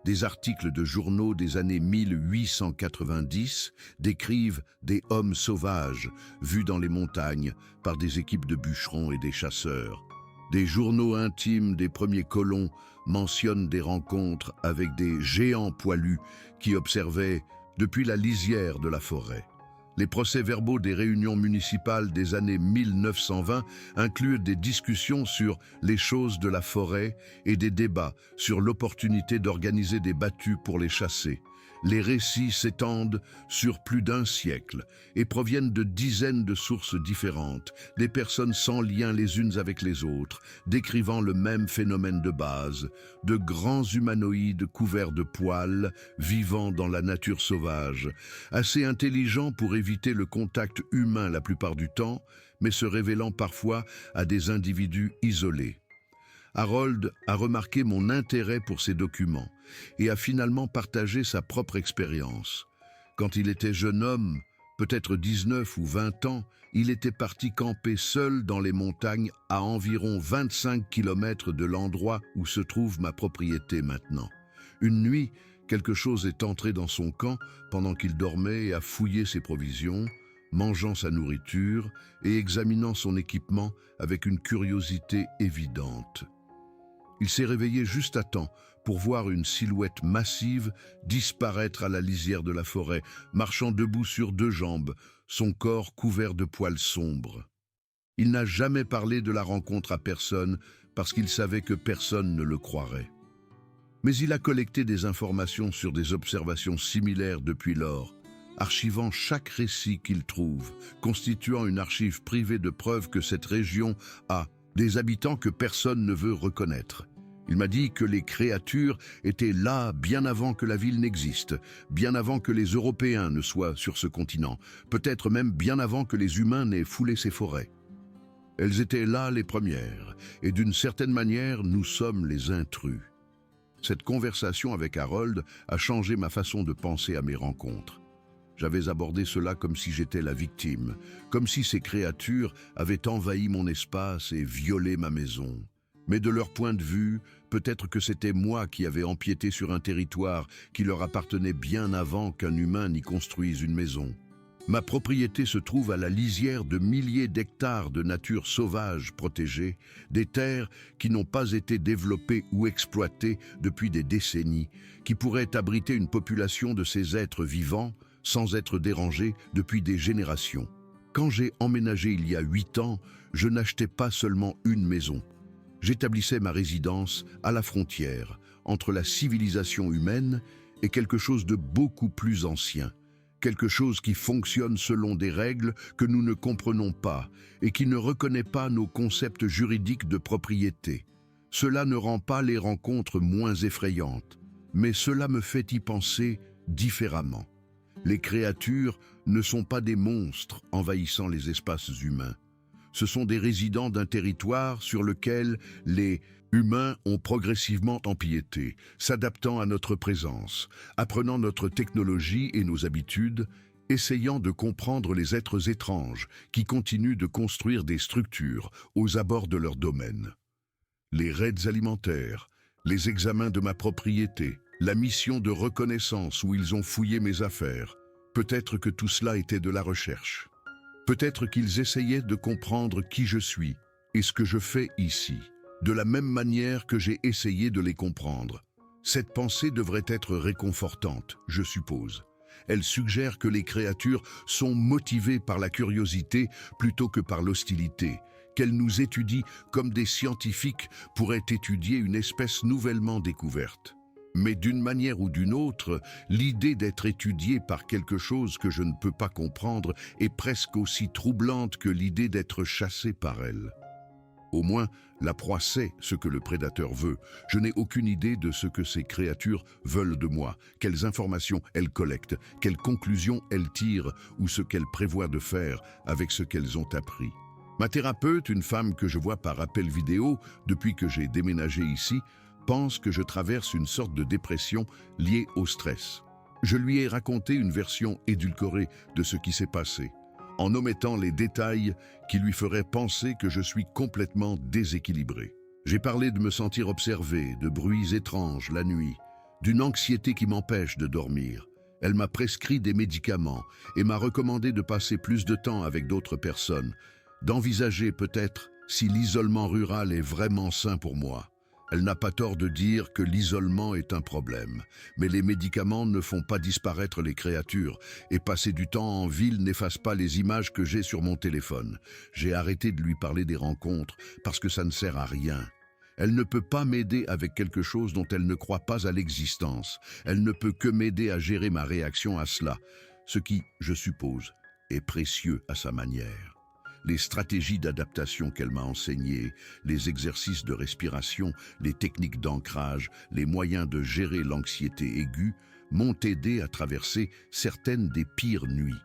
Des articles de journaux des années 1890 décrivent des hommes sauvages vus dans les montagnes par des équipes de bûcherons et des chasseurs. Des journaux intimes des premiers colons mentionnent des rencontres avec des géants poilus qui observaient depuis la lisière de la forêt. Les procès-verbaux des réunions municipales des années 1920 incluent des discussions sur les choses de la forêt et des débats sur l'opportunité d'organiser des battues pour les chasser. Les récits s'étendent sur plus d'1 siècle et proviennent de dizaines de sources différentes, des personnes sans lien les unes avec les autres, décrivant le même phénomène de base, de grands humanoïdes couverts de poils, vivant dans la nature sauvage, assez intelligents pour éviter le contact humain la plupart du temps, mais se révélant parfois à des individus isolés. Harold a remarqué mon intérêt pour ces documents et a finalement partagé sa propre expérience. Quand il était jeune homme, peut-être 19 ou 20 ans, il était parti camper seul dans les montagnes à environ 25 km de l'endroit où se trouve ma propriété maintenant. Une nuit, quelque chose est entré dans son camp pendant qu'il dormait et a fouillé ses provisions, mangeant sa nourriture et examinant son équipement avec une curiosité évidente. Il s'est réveillé juste à temps pour voir une silhouette massive disparaître à la lisière de la forêt, marchant debout sur 2 jambes, son corps couvert de poils sombres. Il n'a jamais parlé de la rencontre à personne parce qu'il savait que personne ne le croirait. Mais il a collecté des informations sur des observations similaires depuis lors, archivant chaque récit qu'il trouve, constituant une archive privée de preuves que cette région a des habitants que personne ne veut reconnaître. Il m'a dit que les créatures étaient là bien avant que la ville n'existe, bien avant que les Européens ne soient sur ce continent, peut-être même bien avant que les humains n'aient foulé ces forêts. Elles étaient là les premières, et d'une certaine manière, nous sommes les intrus. Cette conversation avec Harold a changé ma façon de penser à mes rencontres. J'avais abordé cela comme si j'étais la victime, comme si ces créatures avaient envahi mon espace et violé ma maison. Mais de leur point de vue, peut-être que c'était moi qui avais empiété sur un territoire qui leur appartenait bien avant qu'un humain n'y construise une maison. Ma propriété se trouve à la lisière de milliers d'hectares de nature sauvage protégée, des terres qui n'ont pas été développées ou exploitées depuis des décennies, qui pourraient abriter une population de ces êtres vivants sans être dérangés depuis des générations. Quand j'ai emménagé il y a 8 ans, je n'achetais pas seulement une maison. J'établissais ma résidence à la frontière entre la civilisation humaine et quelque chose de beaucoup plus ancien. Quelque chose qui fonctionne selon des règles que nous ne comprenons pas et qui ne reconnaît pas nos concepts juridiques de propriété. Cela ne rend pas les rencontres moins effrayantes, mais cela me fait y penser différemment. Les créatures ne sont pas des monstres envahissant les espaces humains. Ce sont des résidents d'un territoire sur lequel les humains ont progressivement empiété, s'adaptant à notre présence, apprenant notre technologie et nos habitudes, essayant de comprendre les êtres étranges qui continuent de construire des structures aux abords de leur domaine. Les raids alimentaires, les examens de ma propriété, la mission de reconnaissance où ils ont fouillé mes affaires, peut-être que tout cela était de la recherche. Peut-être qu'ils essayaient de comprendre qui je suis et ce que je fais ici, de la même manière que j'ai essayé de les comprendre. Cette pensée devrait être réconfortante, je suppose. Elle suggère que les créatures sont motivées par la curiosité plutôt que par l'hostilité, qu'elles nous étudient comme des scientifiques pourraient étudier une espèce nouvellement découverte. Mais d'une manière ou d'une autre, l'idée d'être étudié par quelque chose que je ne peux pas comprendre est presque aussi troublante que l'idée d'être chassé par elle. Au moins, la proie sait ce que le prédateur veut. Je n'ai aucune idée de ce que ces créatures veulent de moi, quelles informations elles collectent, quelles conclusions elles tirent ou ce qu'elles prévoient de faire avec ce qu'elles ont appris. Ma thérapeute, une femme que je vois par appel vidéo depuis que j'ai déménagé ici, pense que je traverse une sorte de dépression liée au stress. Je lui ai raconté une version édulcorée de ce qui s'est passé, en omettant les détails qui lui feraient penser que je suis complètement déséquilibré. J'ai parlé de me sentir observé, de bruits étranges la nuit, d'une anxiété qui m'empêche de dormir. Elle m'a prescrit des médicaments et m'a recommandé de passer plus de temps avec d'autres personnes, d'envisager peut-être si l'isolement rural est vraiment sain pour moi. Elle n'a pas tort de dire que l'isolement est un problème, mais les médicaments ne font pas disparaître les créatures, et passer du temps en ville n'efface pas les images que j'ai sur mon téléphone. J'ai arrêté de lui parler des rencontres, parce que ça ne sert à rien. Elle ne peut pas m'aider avec quelque chose dont elle ne croit pas à l'existence. Elle ne peut que m'aider à gérer ma réaction à cela, ce qui, je suppose, est précieux à sa manière. Les stratégies d'adaptation qu'elle m'a enseignées, les exercices de respiration, les techniques d'ancrage, les moyens de gérer l'anxiété aiguë m'ont aidé à traverser certaines des pires nuits.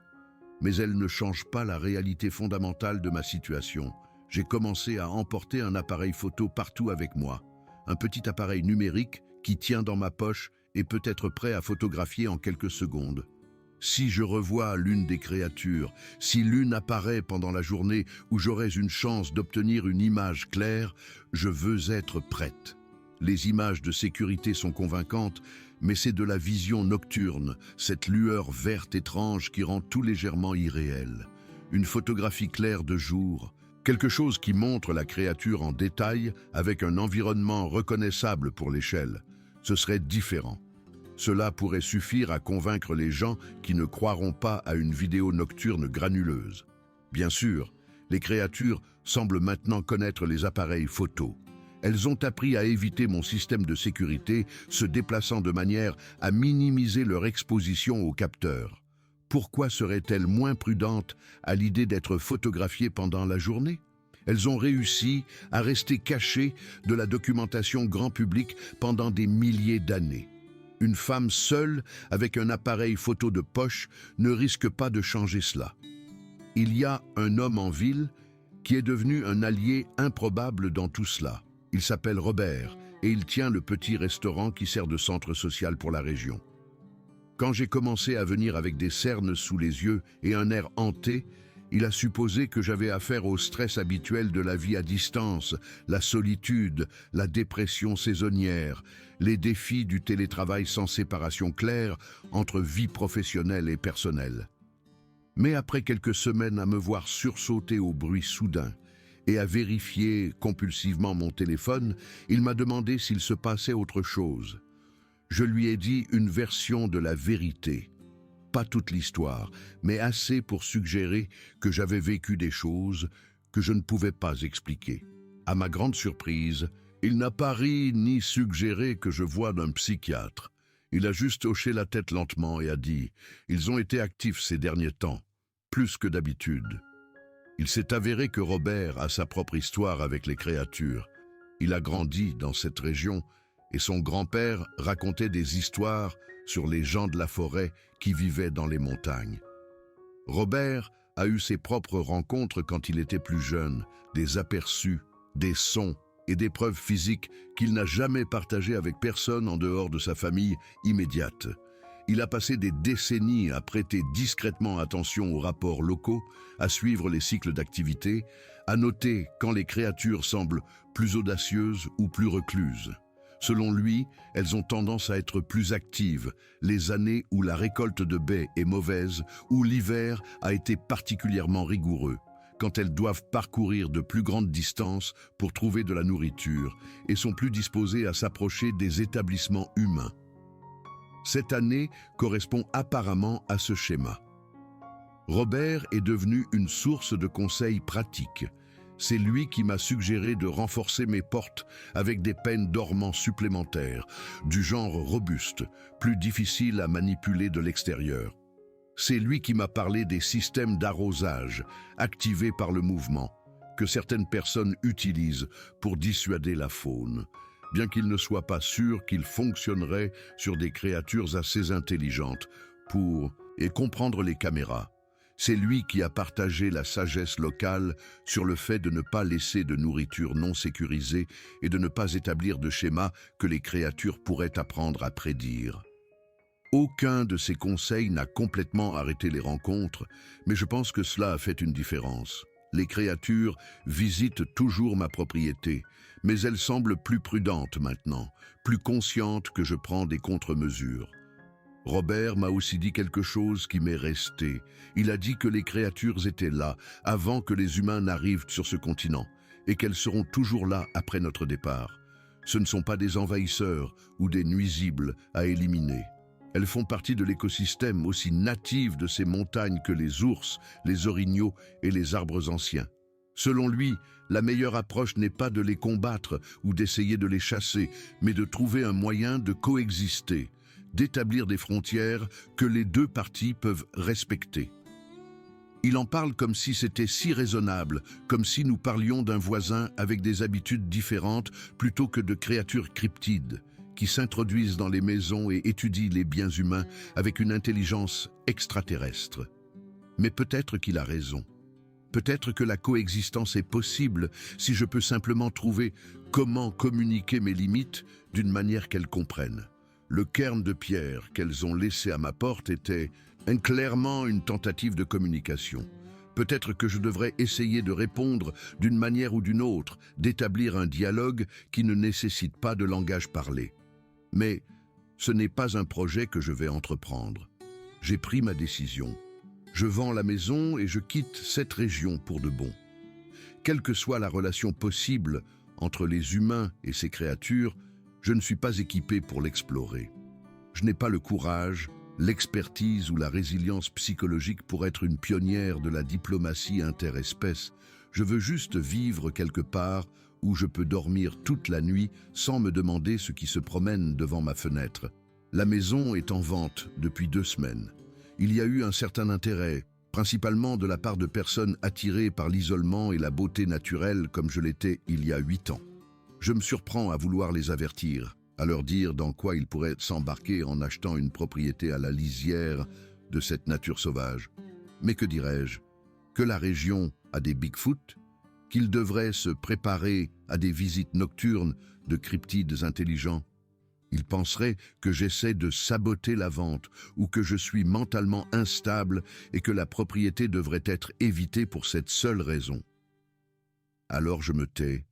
Mais elles ne changent pas la réalité fondamentale de ma situation. J'ai commencé à emporter un appareil photo partout avec moi, un petit appareil numérique qui tient dans ma poche et peut être prêt à photographier en quelques secondes. Si je revois l'une des créatures, si l'une apparaît pendant la journée où j'aurai une chance d'obtenir une image claire, je veux être prête. Les images de sécurité sont convaincantes, mais c'est de la vision nocturne, cette lueur verte étrange qui rend tout légèrement irréel. Une photographie claire de jour, quelque chose qui montre la créature en détail avec un environnement reconnaissable pour l'échelle. Ce serait différent. Cela pourrait suffire à convaincre les gens qui ne croiront pas à une vidéo nocturne granuleuse. Bien sûr, les créatures semblent maintenant connaître les appareils photo. Elles ont appris à éviter mon système de sécurité, se déplaçant de manière à minimiser leur exposition aux capteurs. Pourquoi seraient-elles moins prudentes à l'idée d'être photographiées pendant la journée ? Elles ont réussi à rester cachées de la documentation grand public pendant des milliers d'années. Une femme seule, avec un appareil photo de poche, ne risque pas de changer cela. Il y a un homme en ville qui est devenu un allié improbable dans tout cela. Il s'appelle Robert et il tient le petit restaurant qui sert de centre social pour la région. Quand j'ai commencé à venir avec des cernes sous les yeux et un air hanté, il a supposé que j'avais affaire au stress habituel de la vie à distance, la solitude, la dépression saisonnière, les défis du télétravail sans séparation claire entre vie professionnelle et personnelle. Mais après quelques semaines à me voir sursauter au bruit soudain et à vérifier compulsivement mon téléphone, il m'a demandé s'il se passait autre chose. Je lui ai dit une version de la vérité. Pas toute l'histoire, mais assez pour suggérer que j'avais vécu des choses que je ne pouvais pas expliquer. À ma grande surprise, il n'a pas ri ni suggéré que je voie d'un psychiatre. Il a juste hoché la tête lentement et a dit « Ils ont été actifs ces derniers temps, plus que d'habitude. » Il s'est avéré que Robert a sa propre histoire avec les créatures. Il a grandi dans cette région et son grand-père racontait des histoires sur les gens de la forêt qui vivaient dans les montagnes. Robert a eu ses propres rencontres quand il était plus jeune, des aperçus, des sons et des preuves physiques qu'il n'a jamais partagées avec personne en dehors de sa famille immédiate. Il a passé des décennies à prêter discrètement attention aux rapports locaux, à suivre les cycles d'activité, à noter quand les créatures semblent plus audacieuses ou plus recluses. Selon lui, elles ont tendance à être plus actives les années où la récolte de baies est mauvaise, où l'hiver a été particulièrement rigoureux, quand elles doivent parcourir de plus grandes distances pour trouver de la nourriture et sont plus disposées à s'approcher des établissements humains. Cette année correspond apparemment à ce schéma. Robert est devenu une source de conseils pratiques. C'est lui qui m'a suggéré de renforcer mes portes avec des peines dormants supplémentaires, du genre robuste, plus difficiles à manipuler de l'extérieur. C'est lui qui m'a parlé des systèmes d'arrosage, activés par le mouvement, que certaines personnes utilisent pour dissuader la faune, bien qu'il ne soit pas sûr qu'ils fonctionneraient sur des créatures assez intelligentes pour comprendre les caméras. C'est lui qui a partagé la sagesse locale sur le fait de ne pas laisser de nourriture non sécurisée et de ne pas établir de schéma que les créatures pourraient apprendre à prédire. Aucun de ces conseils n'a complètement arrêté les rencontres, mais je pense que cela a fait une différence. Les créatures visitent toujours ma propriété, mais elles semblent plus prudentes maintenant, plus conscientes que je prends des contre-mesures. Robert m'a aussi dit quelque chose qui m'est resté. Il a dit que les créatures étaient là avant que les humains n'arrivent sur ce continent et qu'elles seront toujours là après notre départ. Ce ne sont pas des envahisseurs ou des nuisibles à éliminer. Elles font partie de l'écosystème aussi natif de ces montagnes que les ours, les orignaux et les arbres anciens. Selon lui, la meilleure approche n'est pas de les combattre ou d'essayer de les chasser, mais de trouver un moyen de coexister, d'établir des frontières que les deux parties peuvent respecter. Il en parle comme si c'était si raisonnable, comme si nous parlions d'un voisin avec des habitudes différentes plutôt que de créatures cryptides qui s'introduisent dans les maisons et étudient les biens humains avec une intelligence extraterrestre. Mais peut-être qu'il a raison. Peut-être que la coexistence est possible si je peux simplement trouver comment communiquer mes limites d'une manière qu'elles comprennent. Le cairn de pierre qu'elles ont laissé à ma porte était clairement une tentative de communication. Peut-être que je devrais essayer de répondre d'une manière ou d'une autre, d'établir un dialogue qui ne nécessite pas de langage parlé. Mais ce n'est pas un projet que je vais entreprendre. J'ai pris ma décision. Je vends la maison et je quitte cette région pour de bon. Quelle que soit la relation possible entre les humains et ces créatures, je ne suis pas équipé pour l'explorer. Je n'ai pas le courage, l'expertise ou la résilience psychologique pour être une pionnière de la diplomatie interespèce. Je veux juste vivre quelque part où je peux dormir toute la nuit sans me demander ce qui se promène devant ma fenêtre. La maison est en vente depuis 2 semaines. Il y a eu un certain intérêt, principalement de la part de personnes attirées par l'isolement et la beauté naturelle comme je l'étais il y a 8 ans. Je me surprends à vouloir les avertir, à leur dire dans quoi ils pourraient s'embarquer en achetant une propriété à la lisière de cette nature sauvage. Mais que dirais-je? Que la région a des Bigfoot? Qu'ils devraient se préparer à des visites nocturnes de cryptides intelligents? Ils penseraient que j'essaie de saboter la vente ou que je suis mentalement instable et que la propriété devrait être évitée pour cette seule raison. Alors je me tais.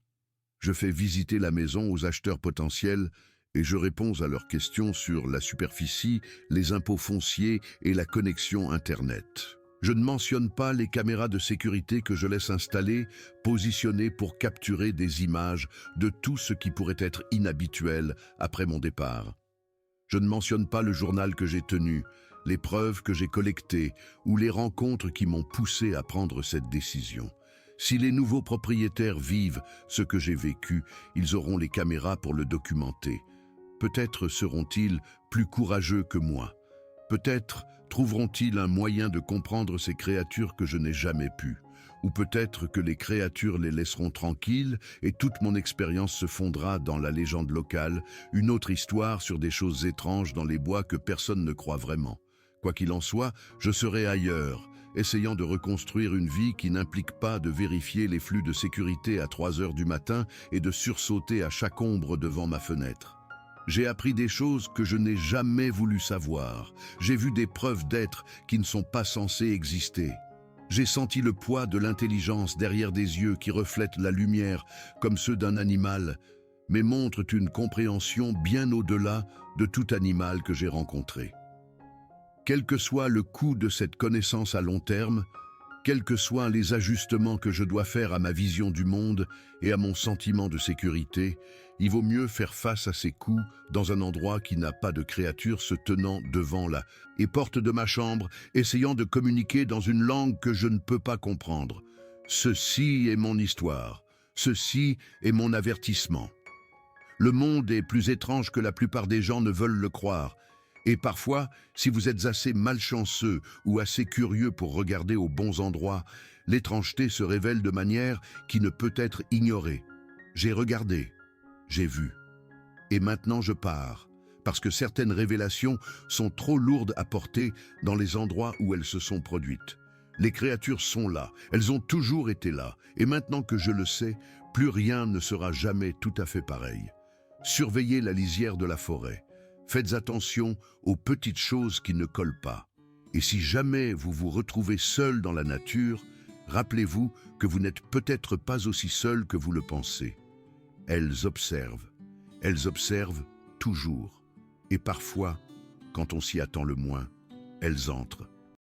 Je fais visiter la maison aux acheteurs potentiels et je réponds à leurs questions sur la superficie, les impôts fonciers et la connexion Internet. Je ne mentionne pas les caméras de sécurité que je laisse installer, positionnées pour capturer des images de tout ce qui pourrait être inhabituel après mon départ. Je ne mentionne pas le journal que j'ai tenu, les preuves que j'ai collectées ou les rencontres qui m'ont poussé à prendre cette décision. Si les nouveaux propriétaires vivent ce que j'ai vécu, ils auront les caméras pour le documenter. Peut-être seront-ils plus courageux que moi. Peut-être trouveront-ils un moyen de comprendre ces créatures que je n'ai jamais pu. Ou peut-être que les créatures les laisseront tranquilles et toute mon expérience se fondra dans la légende locale, une autre histoire sur des choses étranges dans les bois que personne ne croit vraiment. Quoi qu'il en soit, je serai ailleurs, essayant de reconstruire une vie qui n'implique pas de vérifier les flux de sécurité à 3 heures du matin et de sursauter à chaque ombre devant ma fenêtre. J'ai appris des choses que je n'ai jamais voulu savoir. J'ai vu des preuves d'êtres qui ne sont pas censés exister. J'ai senti le poids de l'intelligence derrière des yeux qui reflètent la lumière comme ceux d'un animal, mais montrent une compréhension bien au-delà de tout animal que j'ai rencontré. Quel que soit le coût de cette connaissance à long terme, quels que soient les ajustements que je dois faire à ma vision du monde et à mon sentiment de sécurité, il vaut mieux faire face à ces coups dans un endroit qui n'a pas de créature se tenant devant la porte de ma chambre, essayant de communiquer dans une langue que je ne peux pas comprendre. Ceci est mon histoire. Ceci est mon avertissement. Le monde est plus étrange que la plupart des gens ne veulent le croire. Et parfois, si vous êtes assez malchanceux ou assez curieux pour regarder aux bons endroits, l'étrangeté se révèle de manière qui ne peut être ignorée. J'ai regardé, j'ai vu. Et maintenant je pars, parce que certaines révélations sont trop lourdes à porter dans les endroits où elles se sont produites. Les créatures sont là, elles ont toujours été là, et maintenant que je le sais, plus rien ne sera jamais tout à fait pareil. Surveillez la lisière de la forêt. Faites attention aux petites choses qui ne collent pas. Et si jamais vous vous retrouvez seul dans la nature, rappelez-vous que vous n'êtes peut-être pas aussi seul que vous le pensez. Elles observent toujours. Et parfois, quand on s'y attend le moins, elles entrent.